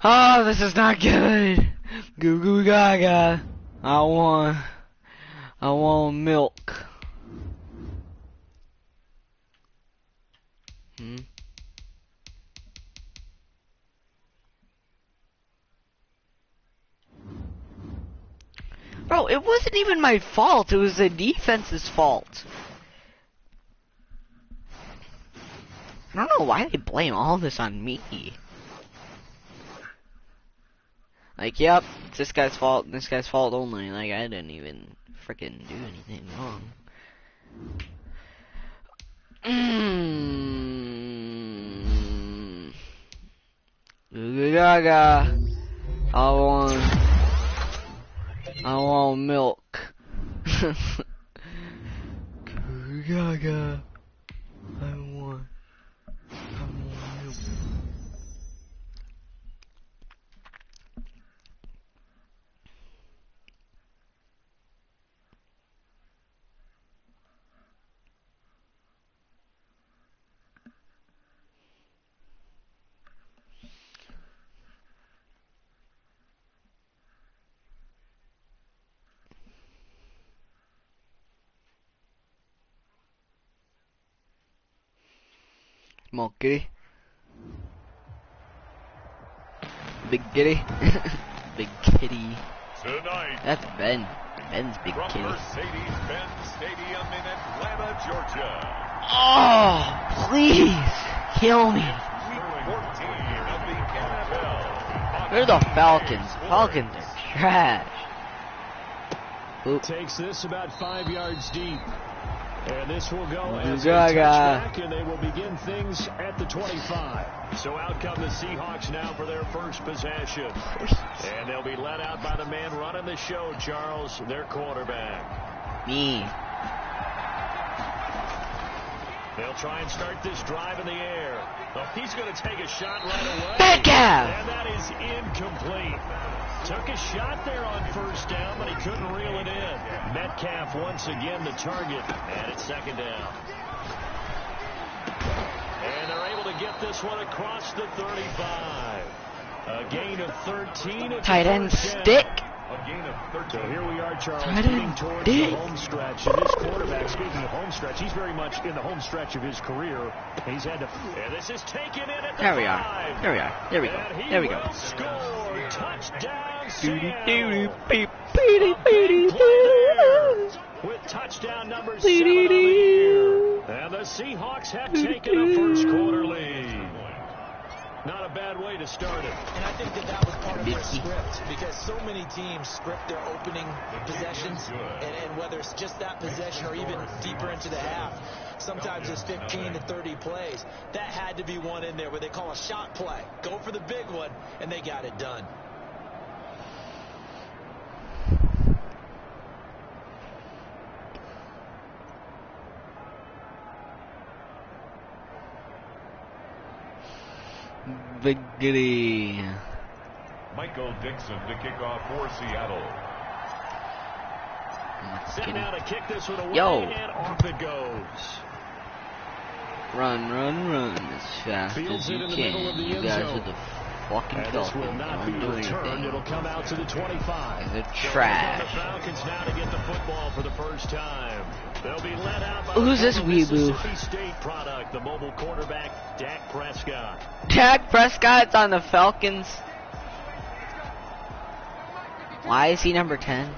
Oh, this is not good. Goo goo gaga. I want milk. Bro, it wasn't even my fault. It was the defense's fault. I don't know why they blame all this on me. Like, yep, it's this guy's fault and this guy's fault only. Like, I didn't even freaking do anything wrong. Goo gaga. I want milk. Goo gaga. I want milk. Come on, kitty. Big kitty. Big kitty. Tonight, That's Ben. Ben's big from kitty. Mercedes-Benz Stadium in Atlanta, Georgia. Oh, please kill me. Week 14 of the NFL. They're the Falcons. Falcons are trash. Oop. Takes this about 5 yards deep. And this will go as a Gaga. touchback, and they will begin things at the 25. So out come the Seahawks now for their first possession. And they'll be led out by the man running the show, Charles, their quarterback. Me. They'll try and start this drive in the air. Oh, he's going to take a shot right away. Metcalf! And that is incomplete. Took a shot there on first down, but he couldn't reel it in. Metcalf once again the target, and it's second down. And they're able to get this one across the 35. A gain of 13. Tight end stick. A gain of 13. So here we are, Charles, Tight getting end towards stick. the home stretch. And this quarterback, speaking of home stretch, he's very much in the home stretch of his career. He's had to... And this is taken in at the There we 5. are. There we are. There we go. And he There we go. will score. Touchdown, Doody Seattle. With touchdown number 7 on the year. And the Seahawks have taken a first quarter lead. Not a bad way to start it. And I think that was part of their script, because so many teams script their opening possessions, and whether it's just that possession or even deeper into the half, sometimes it's 15 to 30 plays. That had to be one in there where they call a shot play. Go for the big one, and they got it done. Biggity. Michael Dixon to kick off for Seattle. Set now to kick this one away, Yo. and off it goes. Run, run, run as fast Fields as it you in the middle of can. the You end guys zone. are the fucking And this will Falcons. not be Don't do returned. anything. It'll come out to the 25. They're The trash. Falcons now to get the football for the first time. They'll be led out by Who's this the weeboo? Mississippi State product, the mobile quarterback, Dak Prescott. Dak Prescott's on the Falcons. Why is he number 10?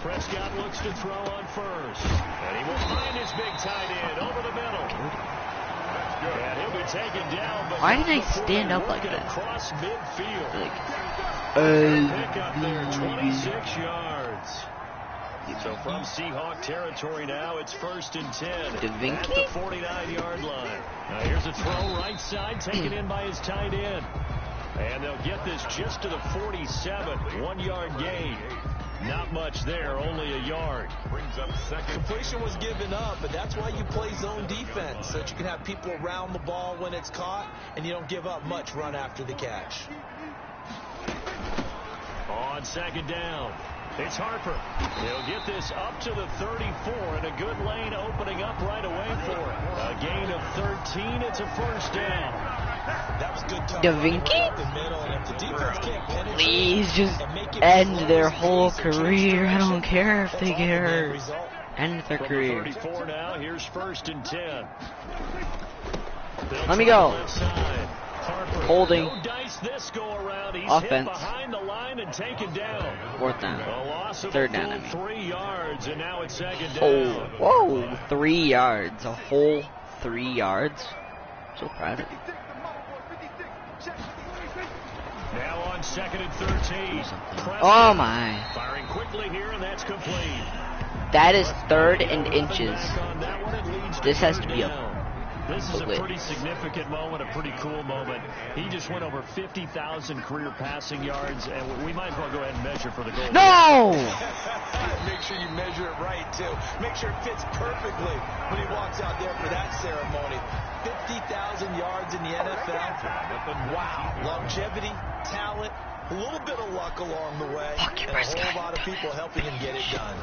Prescott looks to throw on first. And he will find his big tight end over the middle. And he'll be taken down. But Why did I before stand they up like work it that? Across midfield. Like, Pick up there, 26 yards. So from Seahawk territory now, it's 1st and 10 at the DeVinci? 49-yard line. Now here's a throw right side, taken in by his tight end. And they'll get this just to the 47, 1-yard gain. Not much there, only a yard. Brings up second. Completion was given up, but that's why you play zone defense, so that you can have people around the ball when it's caught, and you don't give up much run after the catch. On second down, it's Harper. He'll get this up to the 34, and a good lane opening up right away for it. A gain of 13, it's a first down. That was good tough DeVinci? running right up the middle, and if the defense can't penetrate please just and make it end slow their as whole pace or change career. I direction, don't care if that's they all get the net hurt. result. End their From career. the 34 now, here's 1st and 10. Let me go. Left side. Harper. Holding. No dice this go around. He's Offense. hit behind the line and taken down. 4th down. A loss of Third a down, I full mean. 3 yards, and now it's second Oh, down. whoa, 3 yards. A whole 3 yards. So proud of you. Now on 2nd and 13. Oh my. Firing quickly here, and that's complete. That is 3rd and inches. Back on that one, it leads This has to third be a down. This is a blitz. pretty significant moment, a pretty cool moment. He just went over 50,000 career passing yards, and we might as well go ahead and measure for the goal. No! Make sure you measure it right, too. Make sure it fits perfectly when he walks out there for that ceremony. 50,000 yards in the NFL. Wow. Longevity, talent, a little bit of luck along the way, Fuck you, and a Prescott. whole lot of people helping him get it done.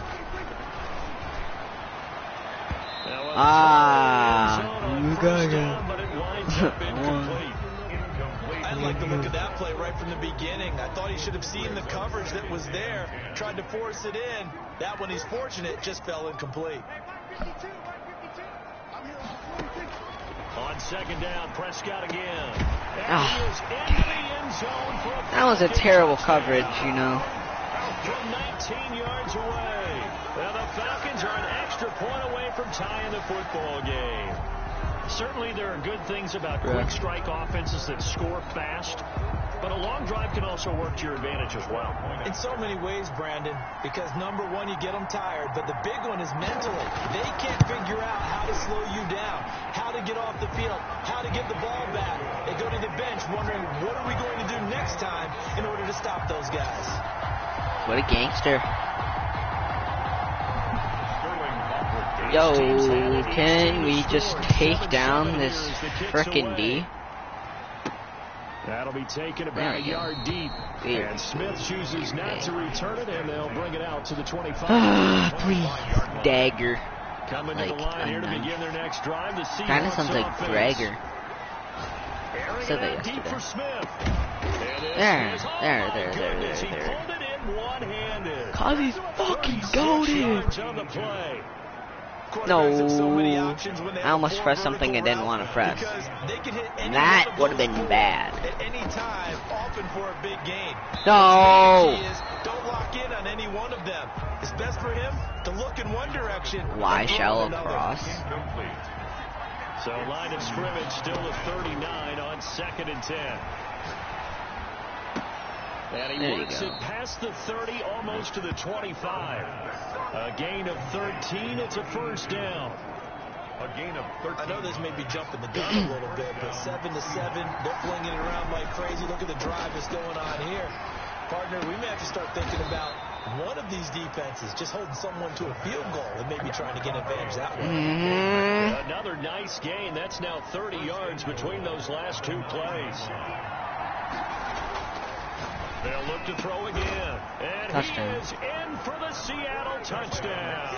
You got it. But it winds up incomplete. I like the look of that play right from the beginning. I thought he should have seen the coverage that was there, tried to force it in. That one, he's fortunate, just fell incomplete. On second down, Prescott again. And Ah. he is into the end zone for a That was a terrible coverage, you know. from 19 yards away. Now the Falcons are an extra point away from tying the football game. Certainly there are good things about quick strike offenses that score fast, but a long drive can also work to your advantage as well. In so many ways, Brandon, because number one, you get them tired, but the big one is mentally. They can't figure out how to slow you down, how to get off the field, how to get the ball back. They go to the bench wondering, what are we going to do next time in order to stop those guys? What a gangster. Yo, can we just take down this frickin' D? That'll be taken about a yard deep. And Smith chooses not to return it, and they'll bring it out to the 25. Please, dagger. Coming to the line here to begin their next drive. The Seahawks kind of sounds like offense. Dragger. Said that Deep for yesterday. Smith. There. He pulled it in one-handed. Cause he's fucking goated. On the play. No, I almost pressed something I didn't want to press. That would have been bad. At any time, often for a big gain. No. Don't lock in on any one of them. It's best for him to look in one direction. Why shallow cross? So line of scrimmage still to 39 on 2nd and 10. And he works it past the 30, almost to the 25. A gain of 13. It's a first down. A gain of 13. I know this may be jumping the gun a little bit, but 7-7, they're flinging it around like crazy. Look at the drive that's going on here. Partner, we may have to start thinking about one of these defenses just holding someone to a field goal and maybe trying to get advantage that way. Another nice gain. That's now 30 yards between those last two plays. They'll look to throw again. And touchdown. He is in for the Seattle touchdown.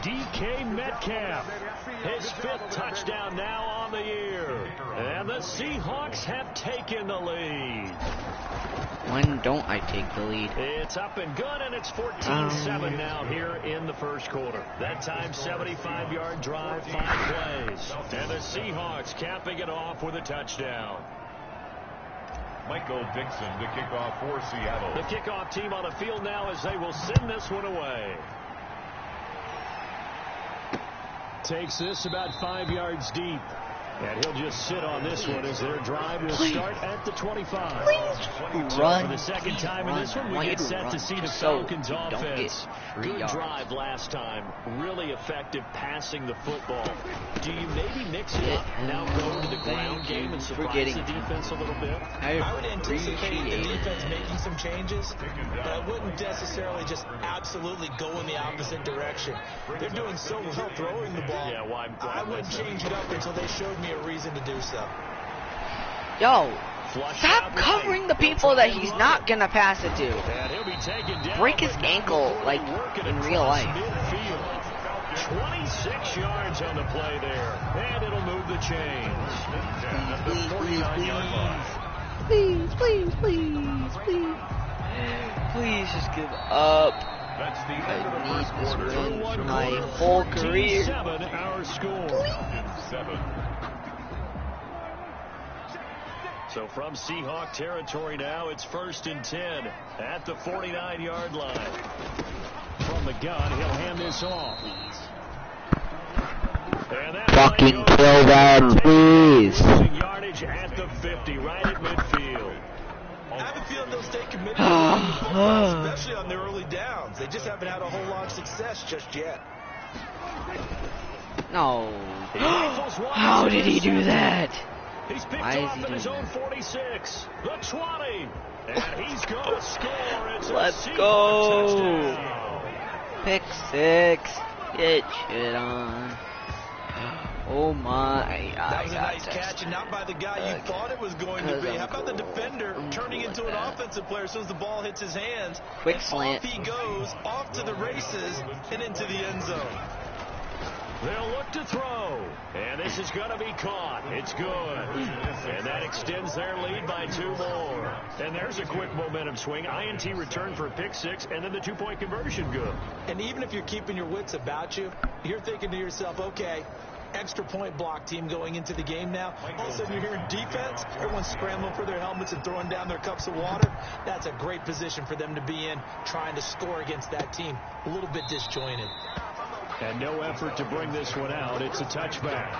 DK Metcalf, his 5th touchdown now on the year. And the Seahawks have taken the lead. When don't I take the lead? It's up and good, and it's 14-7 now here in the first quarter. That time, 75-yard drive, 5 plays. And the Seahawks capping it off with a touchdown. Michael Dixon to kick off for Seattle. The kickoff team on the field now as they will send this one away. Takes this about 5 yards deep. And he'll just sit on this one as their drive will start at the 25. Please run. For the second time in this one, we get set to see the Falcons so offense. Good drive last time. Really effective passing the football. Do you maybe mix it up, now go to the ground game and surprise the defense a little bit? I would anticipate the defense making some changes, but I wouldn't necessarily just absolutely go in the opposite direction. They're doing so well throwing the ball. Yeah, why I wouldn't change it up until they showed me a reason to do so. Yo, stop covering the people that he's not gonna pass it to. Break his ankle like in real life. 26 yards on the play there, and it'll move the chains. Please just give up. That's the I end of the need first this quarter. win for my whole career. 7 our score. 7. So from Seahawk territory now, it's 1st and 10 at the 49-yard line. From the gun, he'll hand this off. Fucking kill them, please. Yardage at the 50, right at midfield. I have a feeling they'll stay committed to the football, especially on their early downs. They just haven't had a whole lot of success just yet. No. How did he do that? He's picked off at his own 46. The 20. And he's going to score. It's Let's a go. touchdown. Pick 6. Get shit on. Oh my. That was a nice catch, and not by the guy you thought it was going to be. How about the defender turning into an offensive player as soon as the ball hits his hands? Quick slant. Off he goes, off to the races, and into the end zone. They'll look to throw, and this is going to be caught. It's good, and that extends their lead by 2 more. And there's a quick momentum swing. INT return for a pick 6, and then the 2-point conversion good. And even if you're keeping your wits about you, you're thinking to yourself, okay, extra point block team going into the game now. All of a sudden you're hearing defense, everyone's scrambling for their helmets and throwing down their cups of water. That's a great position for them to be in, trying to score against that team. A little bit disjointed. And no effort to bring this one out. It's a touchback.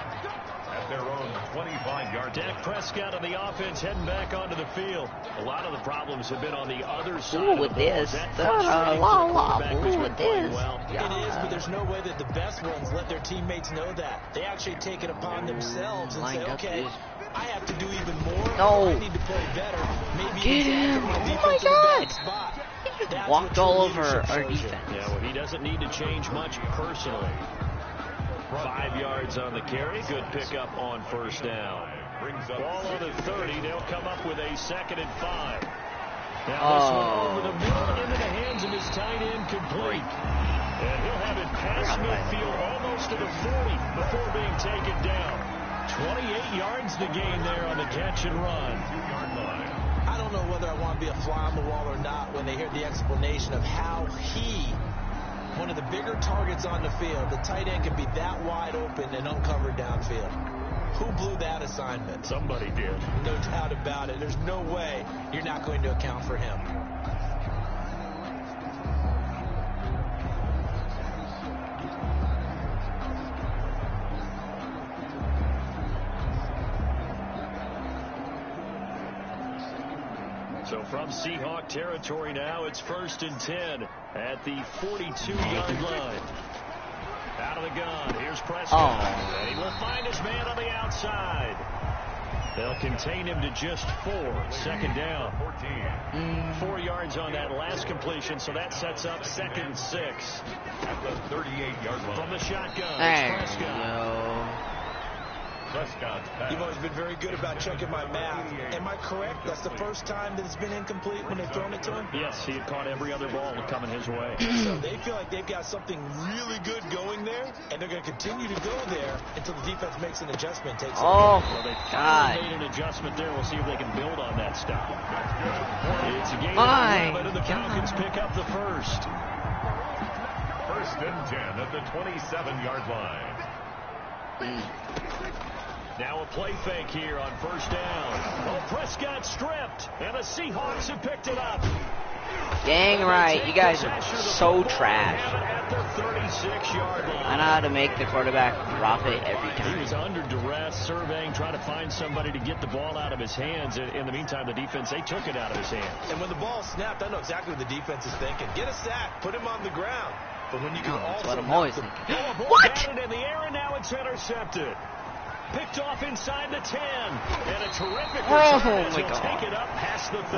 At their own 25-yard. Dak Prescott on the offense heading back onto the field. A lot of the problems have been on the other side. Ooh, with this. Ooh, with this. Well. It is, but there's no way that the best ones let their teammates know that. They actually take it upon themselves and say, okay, I have to do even more. No. I need to play better. Maybe Get him. Oh my God. He just walked all over our defense. Yeah, well, he doesn't need to change much personally. 5 yards on the carry. Good pickup on first down. Ball on the 30. They'll come up with a 2nd and 5. Now this one over the middle into the hands of his tight end, complete. And he'll have it past midfield almost to the 40 before being taken down. 28 yards to gain there on the catch and run. I don't know whether I want to be a fly on the wall or not when they hear the explanation of how he, one of the bigger targets on the field, the tight end can be that wide open and uncovered downfield. Who blew that assignment? Somebody did. No doubt about it. There's no way you're not going to account for him. So from Seahawk territory now, it's 1st and 10 at the 42-yard line. Out of the gun. Here's Prescott. And he will find his man on the outside. They'll contain him to just 4. 2nd down. 4 yards on that last completion, so that sets up 2nd and 6. At the 38-yard line. From the shotgun, it's Prescott. You've always been very good about checking my math. Am I correct? That's the first time that it's been incomplete when they've thrown it to him? Yes, he had caught every other ball coming his way. So they feel like they've got something really good going there, and they're going to continue to go there until the defense makes an adjustment. Takes Oh, well, they God. made an adjustment there. We'll see if they can build on that stop. It's a game My of 11, and the Falcons pick up the first. 1st and 10 at the 27-yard line. Now a play fake here on 1st down. Oh, Prescott stripped, and the Seahawks have picked it up. Dang right, you guys are so trash. At the 36-yard line. I know how to make the quarterback drop it every He time. was under duress, surveying, trying to find somebody to get the ball out of his hands. In the meantime, the defense, they took it out of his hands. And when the ball snapped, I know exactly what the defense is thinking. Get a sack, put him on the ground. But when you can That's also what I'm always thinking. What? Got it in the air, and now it's intercepted. Picked off inside the 10. And a terrific return as he'll take it up past the 35.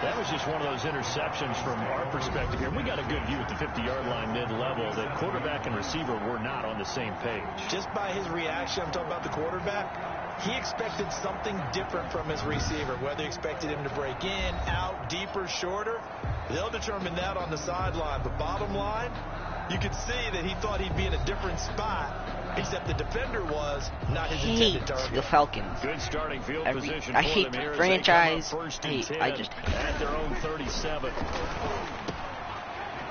That was just one of those interceptions from our perspective here. We got a good view at the 50-yard line mid-level that quarterback and receiver were not on the same page. Just by his reaction, I'm talking about the quarterback, he expected something different from his receiver, whether he expected him to break in, out, deeper, shorter. They'll determine that on the sideline. But bottom line, you could see that he thought he'd be in a different spot, except the defender was not his intended target. The Falcons. Good starting field position I for hate them here the as franchise. they come up 1st and 10 I just at their own 37.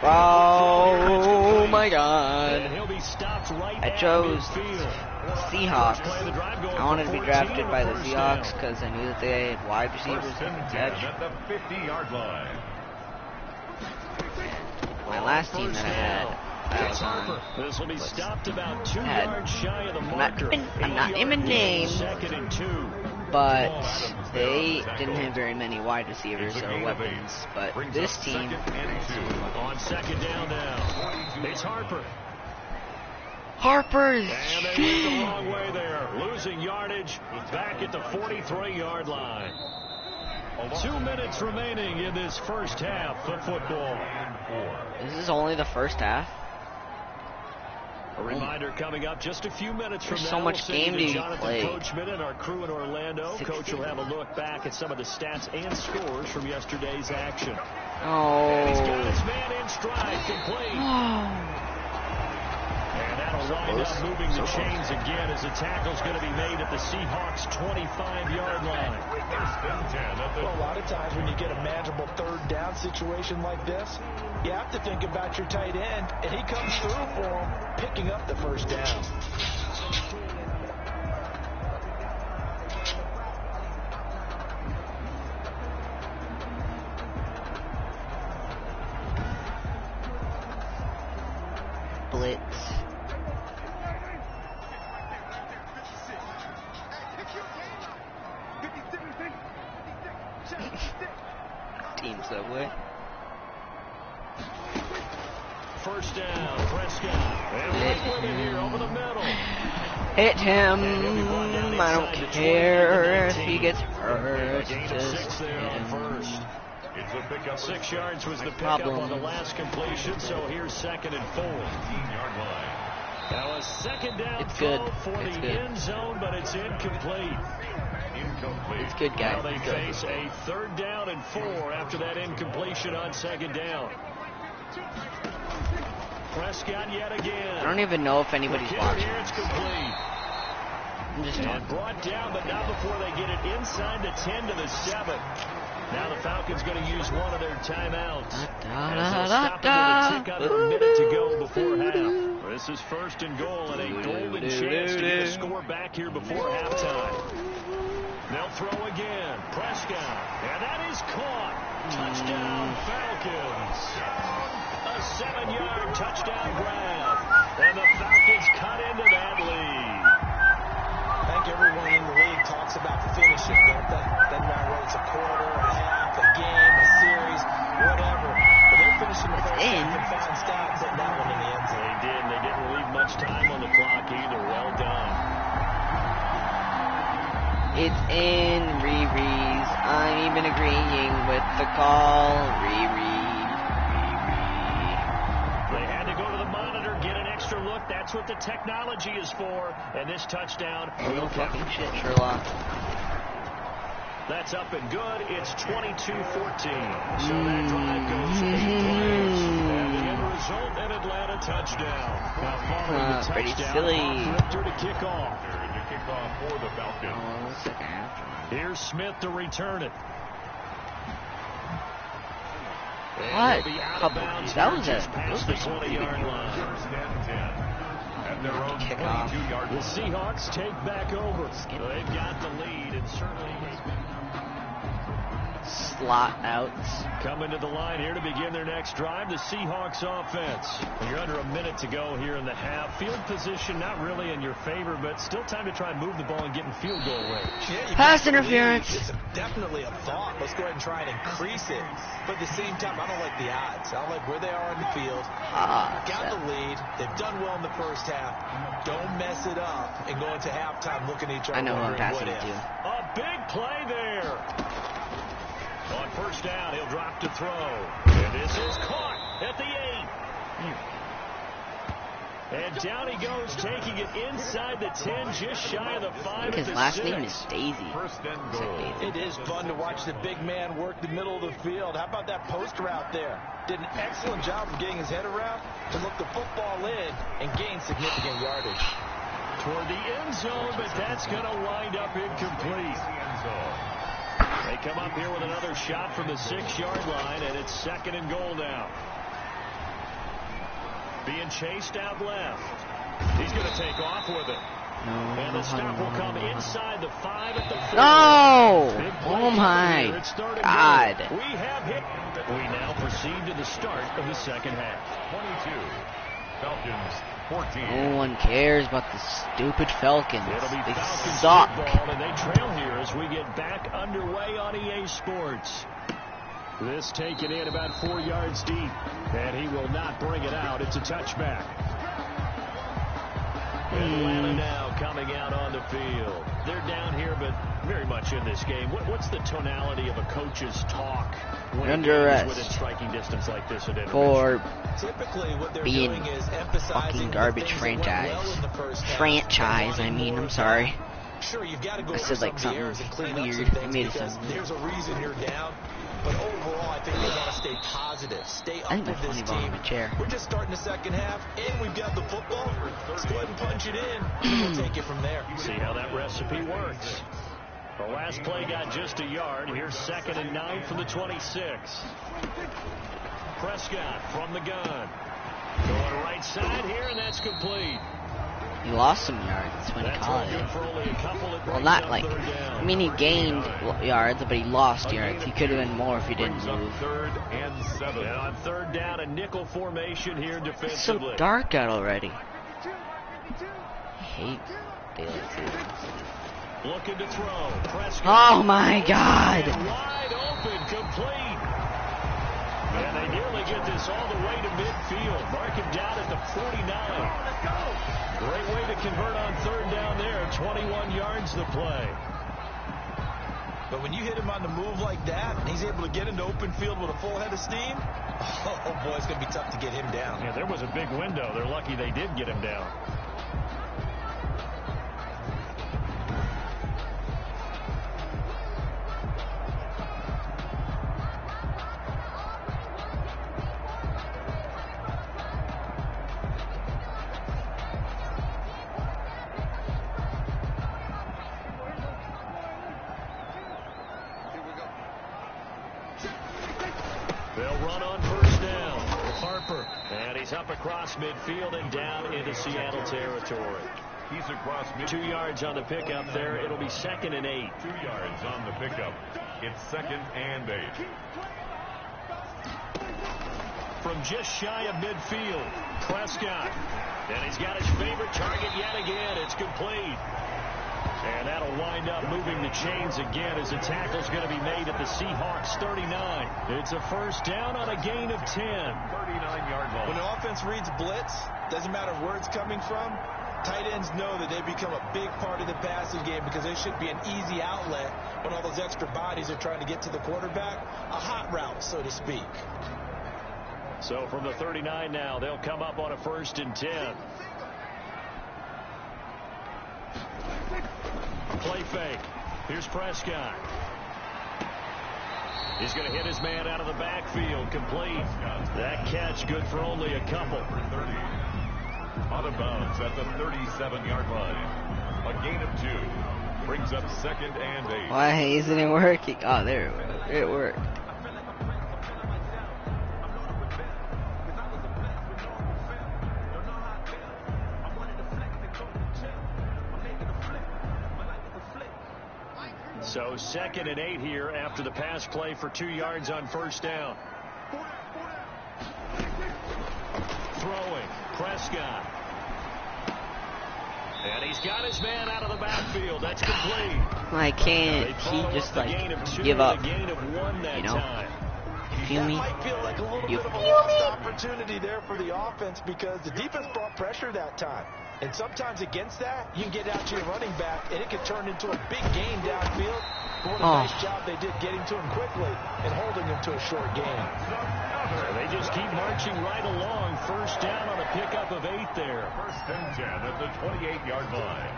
Oh my God! And he'll be stopped right I at chose midfield. Seahawks. I wanted to be drafted by the Seahawks because I knew that they had wide receivers that could catch. At the 50-yard line. My last team that I had, I was on, This will be stopped about 2 yards shy of the marker. I'm not naming names, 2nd and 2. but they didn't have very many wide receivers or weapons. But this team, On 2nd down now, it's Harper. Harper's. And they went the wrong way there, losing yardage back at the 43-yard line. 2 minutes remaining in this first half of football. This is only the first half. A reminder coming up just a few minutes from There's now. so much game to Jonathan play. Coachman and our crew in Orlando. Coach will have a look back at some of the stats and scores from yesterday's action. Oh. And he's got his man in stride, complete. And that'll wind up moving the chains again as the tackle's going to be made at the Seahawks' 25-yard line. Well, a lot of times when you get a manageable 3rd down situation like this, you have to think about your tight end, and he comes through for him, picking up the 1st down. Blitz. Team Subway. 1st down, Prescott. And right with it here over the middle. Hit him. I don't care if he gets hurt. Gain of Just 6 there hit on him. 1st. It's a pickup. 6 yards was the pickup Problem. on the last completion, so here's 2nd and 4. 15-yard line. Now a second down It's good. throw for It's the good. end zone, but it's incomplete. It's good, guys. Now they It's good. face a 3rd down and 4 after that incompletion on 2nd down. Prescott yet again. I don't even know if anybody's watching. Here it's complete. I'm just And talking. brought down, but not before they get it inside the 10 to the 7. Now the Falcons going to use one of their timeouts. As they'll stop it with a tick under a minute to go before half. This is 1st and goal and a golden chance to get a score back here before halftime. They'll throw again. Prescott. And that is caught. Touchdown Falcons. A 7-yard touchdown grab. And the Falcons cut into that lead. I think everyone in the league talks about finishing, don't they? Doesn't matter whether it's a quarter, a half, a game, a series, whatever. But they're finishing the first half in fine style, putting that one in the end zone. They did. They didn't leave much time on the clock either. Well done. It's in, Riri's. I'm even agreeing with the call. Riri. They had to go to the monitor, get an extra look. That's what the technology is for. And this touchdown No will count. fucking shit, Sherlock. That's up and good. It's 22-14. So that drive goes 8 plays. And the end result, an Atlanta touchdown. Now following the Pretty touchdown, silly. Richter to kick off. To kick off for the Falcons. Second half. Here's Smith to return it. What? He'll be out of Couple. bounds That here was just a. past the 20-yard line. First and 10. At their own Kick off. 22-yard The Seahawks take back over. They've got the lead, and certainly Slot outs. coming to the line here to begin their next drive, the Seahawks offense. You're under a minute to go here in the half. Field position not really in your favor, but still time to try and move the ball and get in field goal range. Yeah, you Pass got the interference. lead. It's definitely a thought. Let's go ahead and try and increase it. But at the same time, I don't like the odds. I don't like where they are on the field. Got the lead. They've done well in the first half. Don't mess it up and go into halftime looking at each other. I know who I'm wondering passing what it if. to. A big play there. On first down, he'll drop to throw. And this is caught at the 8. And down he goes, taking it inside the 10, just shy of the 5 His at the last 6. name is Daisy. First and It's like goal. Daisy. It is fun to watch the big man work the middle of the field. How about that post route there? Did an excellent job of getting his head around to look the football in and gain significant yardage. Toward the end zone, but that's going to wind up incomplete. They come up here with another shot from the 6-yard line, and it's 2nd and goal now. Being chased out left. He's going to take off with it. And the stop will come inside the 5 at the 4. No! Big play Oh my here. It's 3rd and God. goal. We have hit. We now proceed to the start of the second half. 22. Falcons 14. No one cares about the stupid Falcons. It'll be They Falcons suck. football, and they trail here as we get back underway on EA Sports. This taken in about 4 yards deep, and he will not bring it out. It's a touchback. Atlanta now coming out on the field. They're down here, but very much in this game. What's the tonality of a coach's talk when a Under game is arrest. within striking distance like this at intermission? For Typically, what they're being doing is emphasizing fucking the garbage things that went franchise. well in the first half. Franchise, They're I mean, wanting I'm more sorry. of that. Sure, you've got to go I over said like some of the something errors and clean up weird. some I things made it because sound there's a reason you're down. But overall, I think they want to stay positive, stay up I think my with this funny bone in team. my chair. We're just starting the second half, and we've got the football. Let's go ahead and punch it in, and we'll take it from there. See how that recipe works. The last play got just a yard. Here's 2nd and 9 from the 26. Prescott from the gun. Going right side here, and that's complete. He lost some yards when he That's caught all good it. for only a couple. It Well, brings not up like, 3rd down. I mean, he gained yards, but he lost yards. He could have been more if he didn't Brings up move. 3rd and 7. And on 3rd down, a nickel formation here It's defensively. so dark out already. I hate daylight savings. Looking to throw. Prescott. Oh my God! Wide open, complete. And they nearly get this all the way to midfield. Mark him down at the 49. Great way to convert on 3rd down there. 21 yards the play. But when you hit him on the move like that, and he's able to get into open field with a full head of steam, oh boy, it's going to be tough to get him down. Yeah, there was a big window. They're lucky they did get him down. They'll run on first down. Harper. And he's up across midfield and down into Seattle territory. He's across midfield. 2 yards on the pickup there. It'll be 2nd and 8. 2 yards on the pickup. It's 2nd and 8. From just shy of midfield, Prescott. And he's got his favorite target yet again. It's complete. And that'll wind up moving the chains again as the tackle's going to be made at the Seahawks 39. It's a first down on a gain of 10. 39-yard line. When the offense reads blitz, doesn't matter where it's coming from, tight ends know that they become a big part of the passing game because they should be an easy outlet when all those extra bodies are trying to get to the quarterback. A hot route, so to speak. So from the 39 now, they'll come up on a 1st and 10. Play fake. Here's Prescott. He's going to hit his man out of the backfield. Complete. That catch good for only a couple. 30. Out of bounds at the 37-yard line. A gain of 2. Brings up 2nd and 8. Why isn't it working? Oh, there it was. It worked. So 2nd and 8 here after the pass play for 2 yards on first down. Throwing. Prescott. And he's got his man out of the backfield. That's complete. I can't. He just like give up. Gain of 1 that time. Feel me? That might feel like a little You bit of a feel lost me? opportunity there for the offense because the defense brought pressure that time. And sometimes against that, you can get out to your running back, and it can turn into a big gain downfield. But what a nice job they did getting to him quickly and holding him to a short gain. They just keep marching right along. First down on a pickup of 8 there. 1st and 10 at the 28-yard line.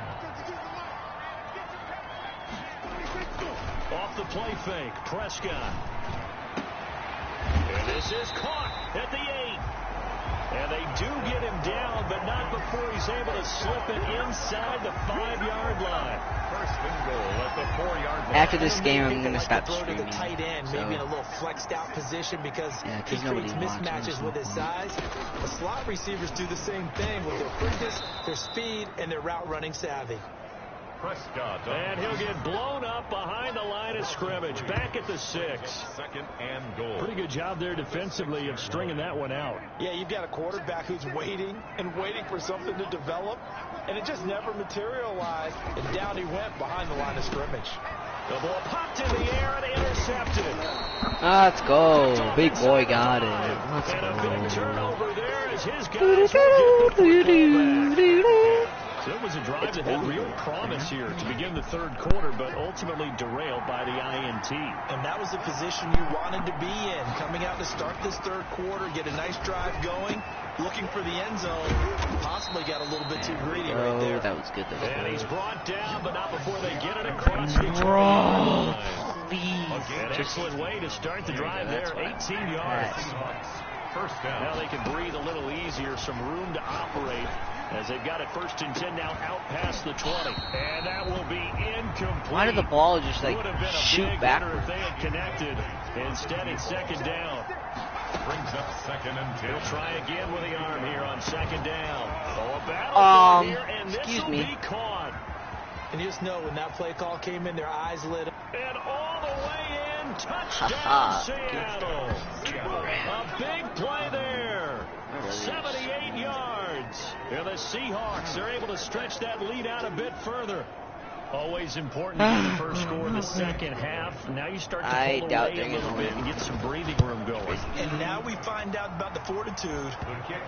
Off the play fake, Prescott. And this is caught at the 8. And they do get him down, but not before he's able to slip it inside the 5-yard line. 1st and goal at the 4-yard line. After this game, I'm going to stop throw to streaming. the tight end, maybe in a little flexed out position because he creates mismatches with his size. The slot receivers do the same thing with their quickness, their speed, and their route running savvy. Prescott. And he'll get blown up behind the line of scrimmage. Back at the 6. 2nd and goal. Pretty good job there defensively of stringing that one out. Yeah, you've got a quarterback who's waiting and waiting for something to develop, and it just never materialized, and down he went behind the line of scrimmage. The ball popped in the air and intercepted. Let's go. Big boy got it. Let's And a big go. turnover there as his guys will get the football back. So it was a drive that had real promise here to begin the 3rd quarter, but ultimately derailed by the INT. And that was the position you wanted to be in, coming out to start this 3rd quarter, get a nice drive going, looking for the end zone. Possibly got a little bit too greedy right there. That was good. And he's brought down, but not before they get it across the 20-yard line. An excellent way to start the drive there, 18 yards. First down. Now they can breathe a little easier, some room to operate as they've got it 1st and 10 now out past the 20. And that will be incomplete. Why did the ball just like Would have been a shoot big back? winner if they had connected. Instead, it's 2nd down. Brings up 2nd and 10. He'll try again with the arm here on 2nd down. Oh, a battle here, and this excuse will me. be caught. And you just know when that play call came in, their eyes lit up. And all the way in, touchdown Seattle. A big play there. 78 yards. And the Seahawks are able to stretch that lead out a bit further. Always important to get the first score in the second half. Now you start to pull away a little bit and get some breathing room going. And now we find out about the fortitude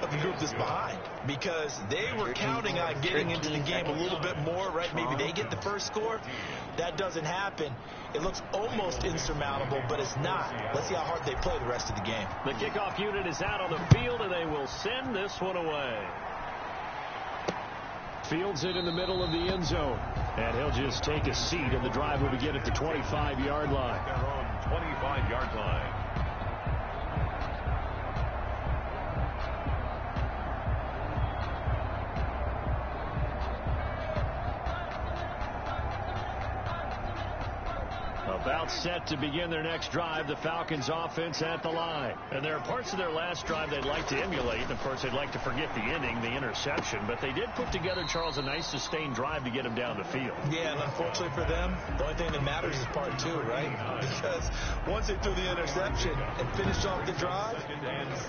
of the group that's behind, because they were counting on getting into the game a little bit more, right? Maybe they get the first score. That doesn't happen. It looks almost insurmountable, but it's not. Let's see how hard they play the rest of the game. The kickoff unit is out on the field, and they will send this one away. Fields it in the middle of the end zone. And he'll just take a seat, and the drive will begin at the 25-yard line. They're on 25-yard line. About set to begin their next drive, the Falcons offense at the line. And there are parts of their last drive they'd like to emulate. Of course, they'd like to forget the ending, the interception. But they did put together, Charles, a nice sustained drive to get them down the field. Yeah, and unfortunately for them, the only thing that matters is part two, right? Because once they threw the interception and finished off the drive,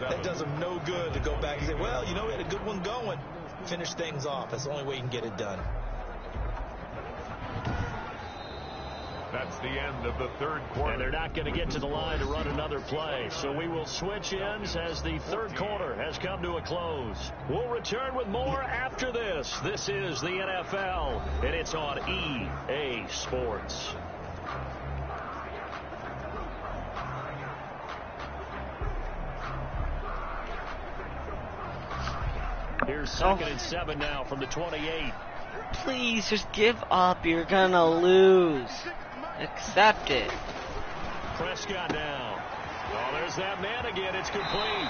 that does them no good to go back and say, well, you know, we had a good one going. Finish things off. That's the only way you can get it done. That's the end of the third quarter. And they're not going to get to the line to run another play. So we will switch ends as the third quarter has come to a close. We'll return with more after this. This is the NFL, and it's on EA Sports. Here's second and 7 now from the 28. Please, just give up. You're gonna lose. Accept it. Prescott now. Oh, there's that man again. It's complete.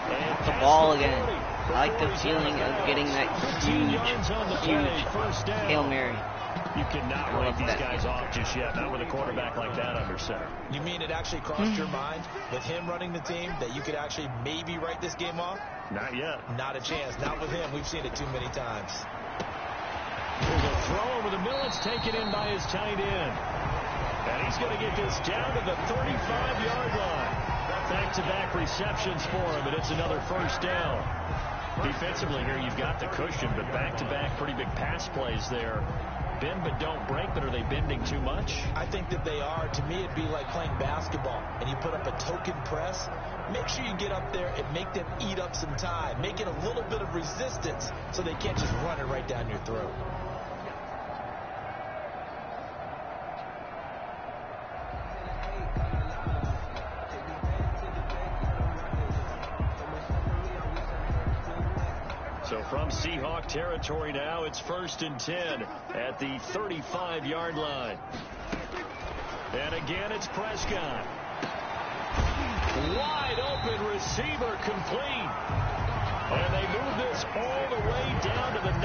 And the ball again. I like the feeling of getting that huge Hail Mary. You cannot write these guys off just yet, not with a quarterback like that under center. You mean it actually crossed your mind with him running the team that you could actually maybe write this game off? Not yet. Not a chance. Not with him. We've seen it too many times. There's a throw over the middle. It's taken in by his tight end. And he's going to get this down to the 35-yard line. Back-to-back receptions for him, and it's another first down. Defensively here, you've got the cushion, but back-to-back pretty big pass plays there. Bend but don't break, but are they bending too much? I think that they are. To me, it'd be like playing basketball, and you put up a token press. Make sure you get up there and make them eat up some time. Make it a little bit of resistance so they can't just run it right down your throat. So from Seahawk territory now, it's 1st and 10 at the 35-yard line. And again, it's Prescott. Wide open receiver complete. And they move this all the way down to the 9.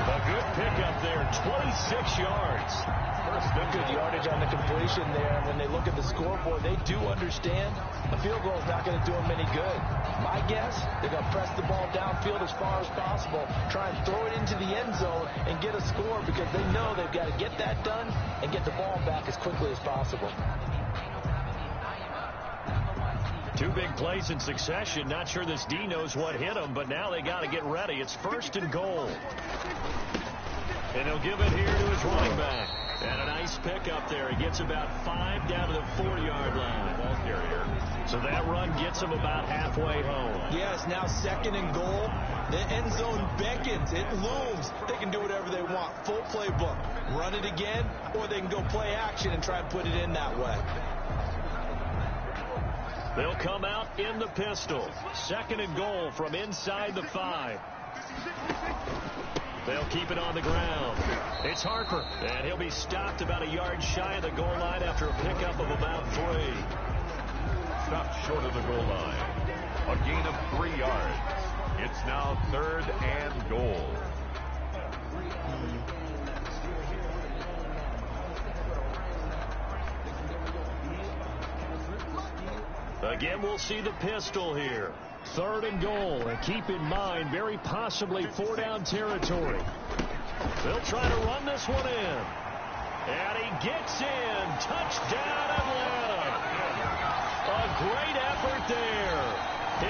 A good pickup there, 26 yards. Good yardage on the completion there. When they look at the scoreboard, they do understand a field goal is not going to do them any good. My guess, they're going to press the ball downfield as far as possible, try and throw it into the end zone and get a score, because they know they've got to get that done and get the ball back as quickly as possible. Two big plays in succession. Not sure this D knows what hit him, but now they got to get ready. It's 1st and goal. And he'll give it here to his running back. And a nice pickup there. He gets about 5 down to the 4-yard line. Ball carrier. So that run gets him about halfway home. Yes, now 2nd and goal. The end zone beckons. It looms. They can do whatever they want. Full playbook. Run it again, or they can go play action and try and put it in that way. They'll come out in the pistol. 2nd and goal from inside the 5. They'll keep it on the ground. It's Harper, and he'll be stopped about a yard shy of the goal line after a pickup of about 3. Stopped short of the goal line. A gain of 3 yards. It's now 3rd and goal. Again, we'll see the pistol here. 3rd and goal, and keep in mind, very possibly 4-down territory. They'll try to run this one in. And he gets in. Touchdown, Atlanta. A great effort there.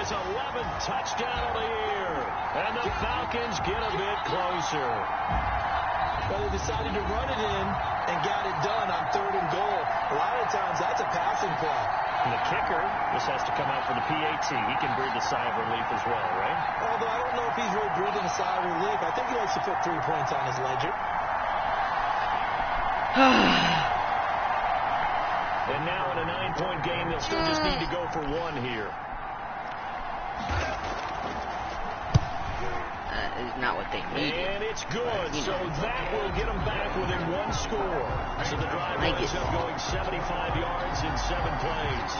His 11th touchdown of the year. And the Falcons get a bit closer. Well, they decided to run it in and got it done on 3rd and goal. A lot of times, that's a passing play. And the kicker just has to come out for the PAT. He can breathe a sigh of relief as well, right? Although I don't know if he's really breathing a sigh of relief. I think he likes to put 3 points on his ledger. And now in a 9-point game, they'll still just need to go for 1 here. Is not what they needed. And it's good, so that will get them back within 1 score. So the drive ends up going 75 yards in 7 plays.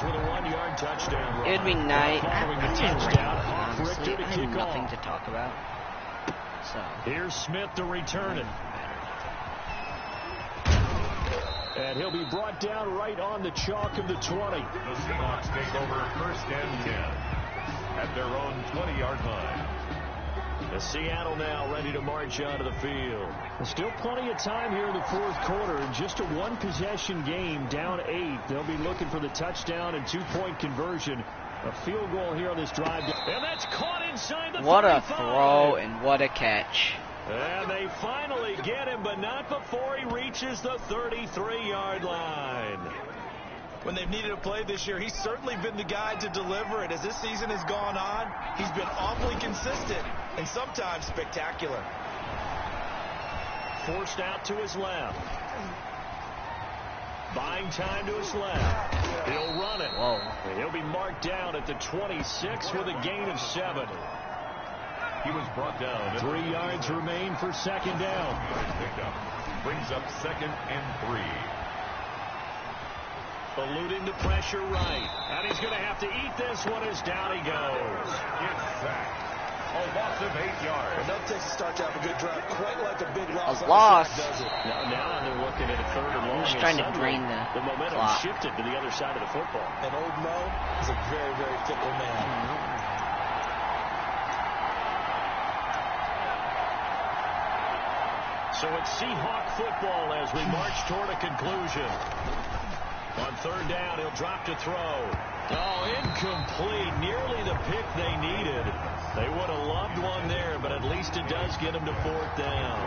With a 1-yard touchdown. It would be nice. Following the touchdown, Honestly, I have nothing to talk about. So here's Smith to return it. And he'll be brought down right on the chalk of the 20. The Seahawks take over 1st and 10 at their own 20-yard line. The Seattle now ready to march onto the field. There's still plenty of time here in the 4th quarter. Just a 1-possession game, down 8. They'll be looking for the touchdown and 2-point conversion. A field goal here on this drive. And that's caught inside the 35. What a throw and what a catch. And they finally get him, but not before he reaches the 33-yard line. When they've needed a play this year, he's certainly been the guy to deliver it. As this season has gone on, he's been awfully consistent and sometimes spectacular. Forced out to his left. Buying time to his left. He'll run it. Whoa. And he'll be marked down at the 26 with a gain of 7. He was brought down. 3 yards remain for 2nd down. Pickup brings up 2nd and 3. Eluding the pressure right. And he's going to have to eat this one as down he goes. It's sacked. A loss of 8 yards. Well, that takes a start to have a good drive, quite like a big loss. A loss. Does it? Now they're looking at a 3rd and long. Just trying to drain the momentum clock. shifted to the other side of the football. And old Mo is a very, very fickle man. So it's Seahawk football as we march toward a conclusion. On 3rd down, he'll drop to throw. Oh, incomplete. Nearly the pick they needed. They would have loved one there, but at least it does get them to 4th down.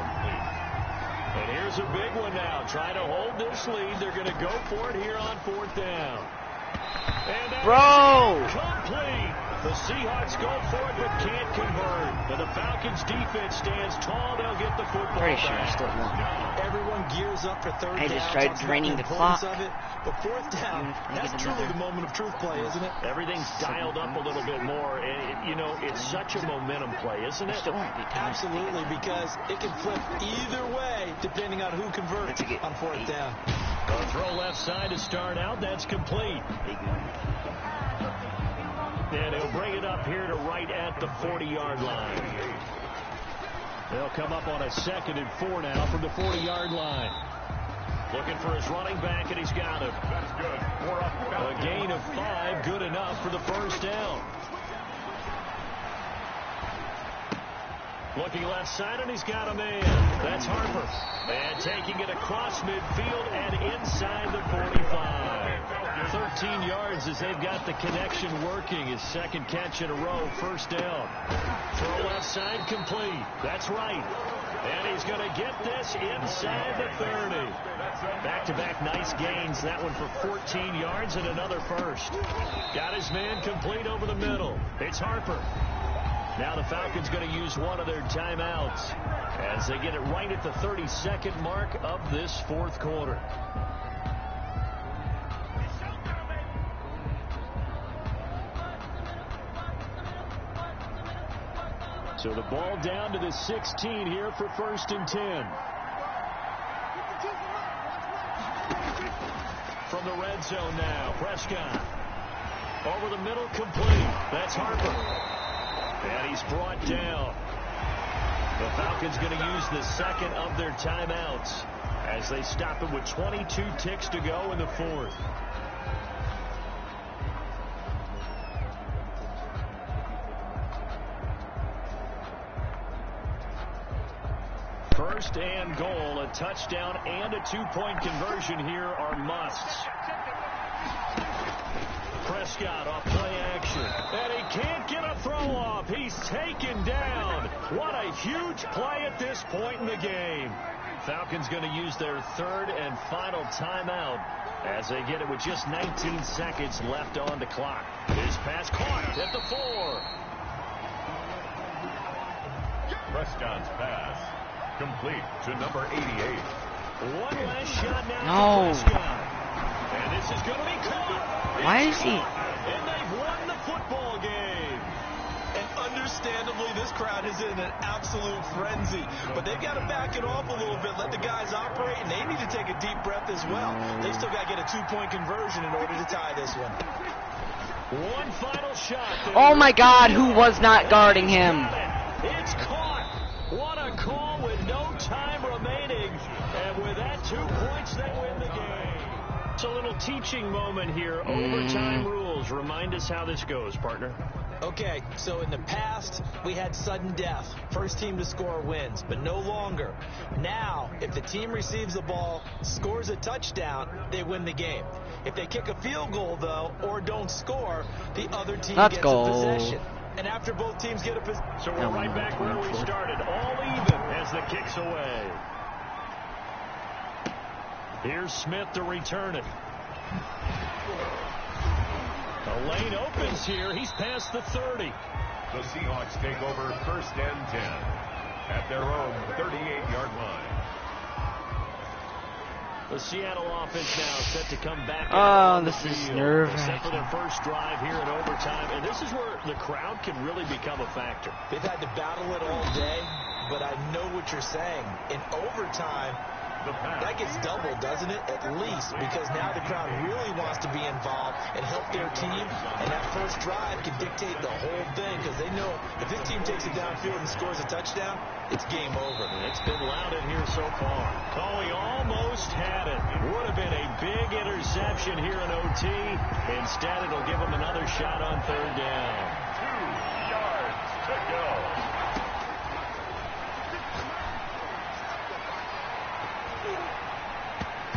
And here's a big one now. Trying to hold this lead. They're going to go for it here on 4th down. And that is complete. The Seahawks go for it, but can't convert. And the Falcons' defense stands tall. They'll get the football Pretty sure I back. still won. Everyone gears up for 3rd down. I just tried draining the clock. Of it, but 4th down, that's truly the moment of truth play, isn't it? Everything's dialed up a little bit more. It's such a momentum play, isn't it? Still won't be time. Absolutely, because it can flip either way depending on who converts on 4th down. A throw left side to start out. That's complete. And he'll bring it up here to right at the 40-yard line. They'll come up on a 2nd and 4 now from the 40-yard line. Looking for his running back, and he's got him. That's good. A gain of 5, good enough for the 1st down. Looking left side, and he's got a man. That's Harper. And taking it across midfield and inside the 45. 13 yards as they've got the connection working. His 2nd catch in a row, 1st down. Throw left side complete. That's right. And he's going to get this inside the 30. Back-to-back nice gains. That one for 14 yards and another 1st. Got his man complete over the middle. It's Harper. Now the Falcons going to use one of their timeouts as they get it right at the 32nd mark of this 4th quarter. So the ball down to the 16 here for 1st and 10. From the red zone now, Prescott. Over the middle, complete. That's Harper. And he's brought down. The Falcons going to use the 2nd of their timeouts as they stop him with 22 ticks to go in the 4th. First and goal, a touchdown and a 2-point conversion here are musts. Prescott off play action. And he can't get a throw off. He's taken down. What a huge play at this point in the game. Falcons going to use their third and final timeout as they get it with just 19 seconds left on the clock. His pass caught at the 4. Prescott's pass complete to number 88. One last shot now. No. For Prescott. And this is going to be caught. Why is he? And they've won the football game. And understandably, this crowd is in an absolute frenzy. But they've got to back it off a little bit, let the guys operate, and they need to take a deep breath as well. They still got to get a 2-point conversion in order to tie this one. One final shot. Oh my God, who was not guarding him? It's caught. What a call with no time remaining. And with that, 2 points, they win the game. It's a little teaching moment here. Overtime rules. Remind us how this goes, partner. Okay, so in the past, we had sudden death. First team to score wins, but no longer. Now, if the team receives the ball, scores a touchdown, they win the game. If they kick a field goal, though, or don't score, the other team gets a possession. And after both teams get a possession... So we're right back where we started. All even as the kick's away. Here's Smith to return it. The lane opens here. He's past the 30. The Seahawks take over first and 10 at their own 38-yard line. The Seattle offense now set to come back. Oh, this is nerve-wracking. Except for their first drive here in overtime. And this is where the crowd can really become a factor. They've had to battle it all day, but I know what you're saying. In overtime, that gets doubled, doesn't it? At least, because now the crowd really wants to be involved and help their team, and that first drive can dictate the whole thing, because they know if this team takes it downfield and scores a touchdown, it's game over. It's been loud in here so far. Coley almost had it. Would have been a big interception here in OT. Instead, it'll give them another shot on third down. 2 yards to go.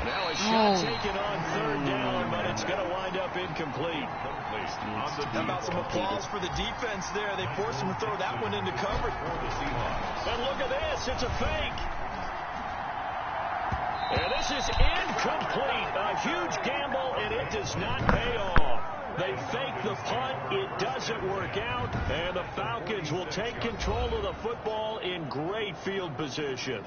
Now a shot taken on third down, but it's going to wind up incomplete. How about some applause for the defense there? They forced him to throw that one into cover. And look at this. It's a fake. And this is incomplete. A huge gamble, and it does not pay off. They fake the punt. It doesn't work out. And the Falcons will take control of the football in great field position.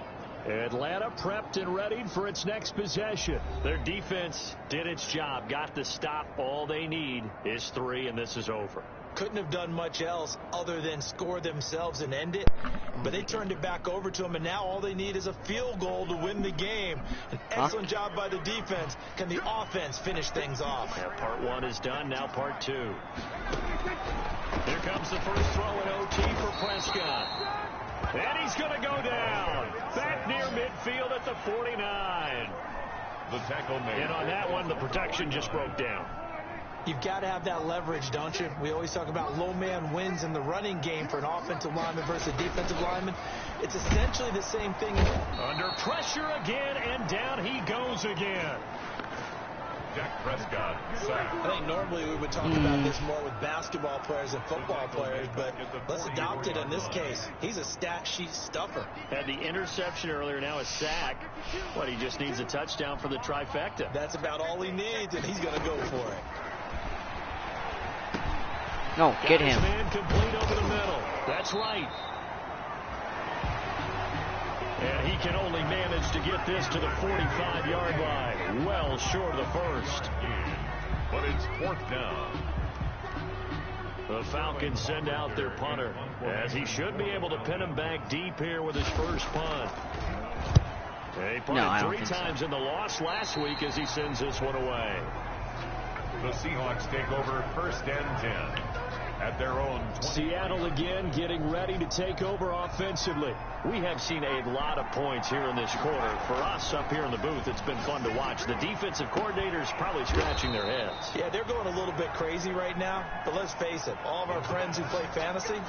Atlanta prepped and readied for its next possession. Their defense did its job, got the stop. All they need is 3, and this is over. Couldn't have done much else other than score themselves and end it. But they turned it back over to them, and now all they need is a field goal to win the game. An excellent job by the defense. Can the offense finish things off? Yeah, part 1 is done. Now part 2. Here comes the first throw in OT for Prescott. And he's going to go down. Back near midfield at the 49. The tackle made. And on that one, the protection just broke down. You've got to have that leverage, don't you? We always talk about low man wins in the running game for an offensive lineman versus a defensive lineman. It's essentially the same thing. Under pressure again, and down he goes again. Dak Prescott sacked. I think normally we would talk about this more with basketball players and football players, but let's adopt it in this case. He's a stat sheet stuffer. Had the interception earlier, now a sack. What, he just needs a touchdown for the trifecta. That's about all he needs, and he's going to go for it. No, get him. Man complete over the middle. That's right. And he can only manage to get this to the 45-yard line. Well short of the first. But it's 4th down. The Falcons send out their punter, as he should be able to pin him back deep here with his first punt. He punted 3 times in the loss last week as he sends this one away. The Seahawks take over first and 10 at their own 20. Seattle again getting ready to take over offensively. We have seen a lot of points here in this quarter. For us up here in the booth, it's been fun to watch. The defensive coordinators probably scratching their heads. Yeah, they're going a little bit crazy right now, but let's face it, all of our friends who play fantasy,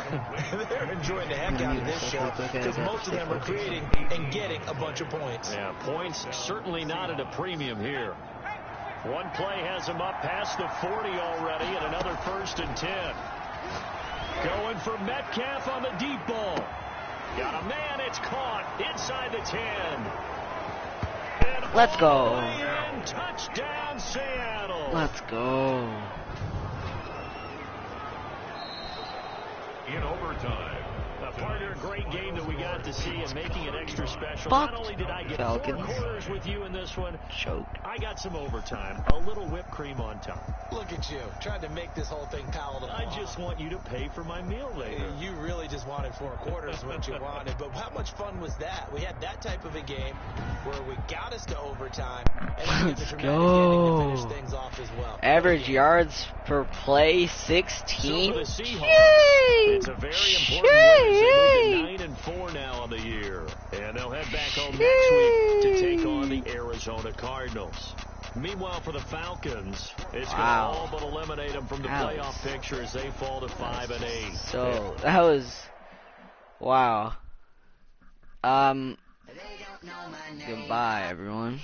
they're enjoying the heck out of this show because most of them are creating and getting a bunch of points. Yeah, points certainly not at a premium here. One play has him up past the 40 already, and another 1st and 10. Going for Metcalf on the deep ball. Got a man. It's caught inside the 10. And Let's go. Touchdown, Seattle. Let's go. In overtime. Partner, a great game that we got to see and making it extra special. Fuck. Not only did I get Falcons. 4 quarters with you in this one, Choke. I got some overtime, a little whipped cream on top. Look at you, trying to make this whole thing palatable. I just want you to pay for my meal later. You really just wanted 4 quarters what you wanted, but how much fun was that? We had that type of a game where we got us to overtime, and Let's it's a go. to finish things off as well. Average yards per play, 16. So for the Seahawks, it's a very important win as they move to 9-4 now on the year. And they'll head back home next week to take on the Arizona Cardinals. Meanwhile, for the Falcons, it's going to all but eliminate them from the playoff picture as they fall to 5-8. So, that was... Wow. Goodbye, everyone.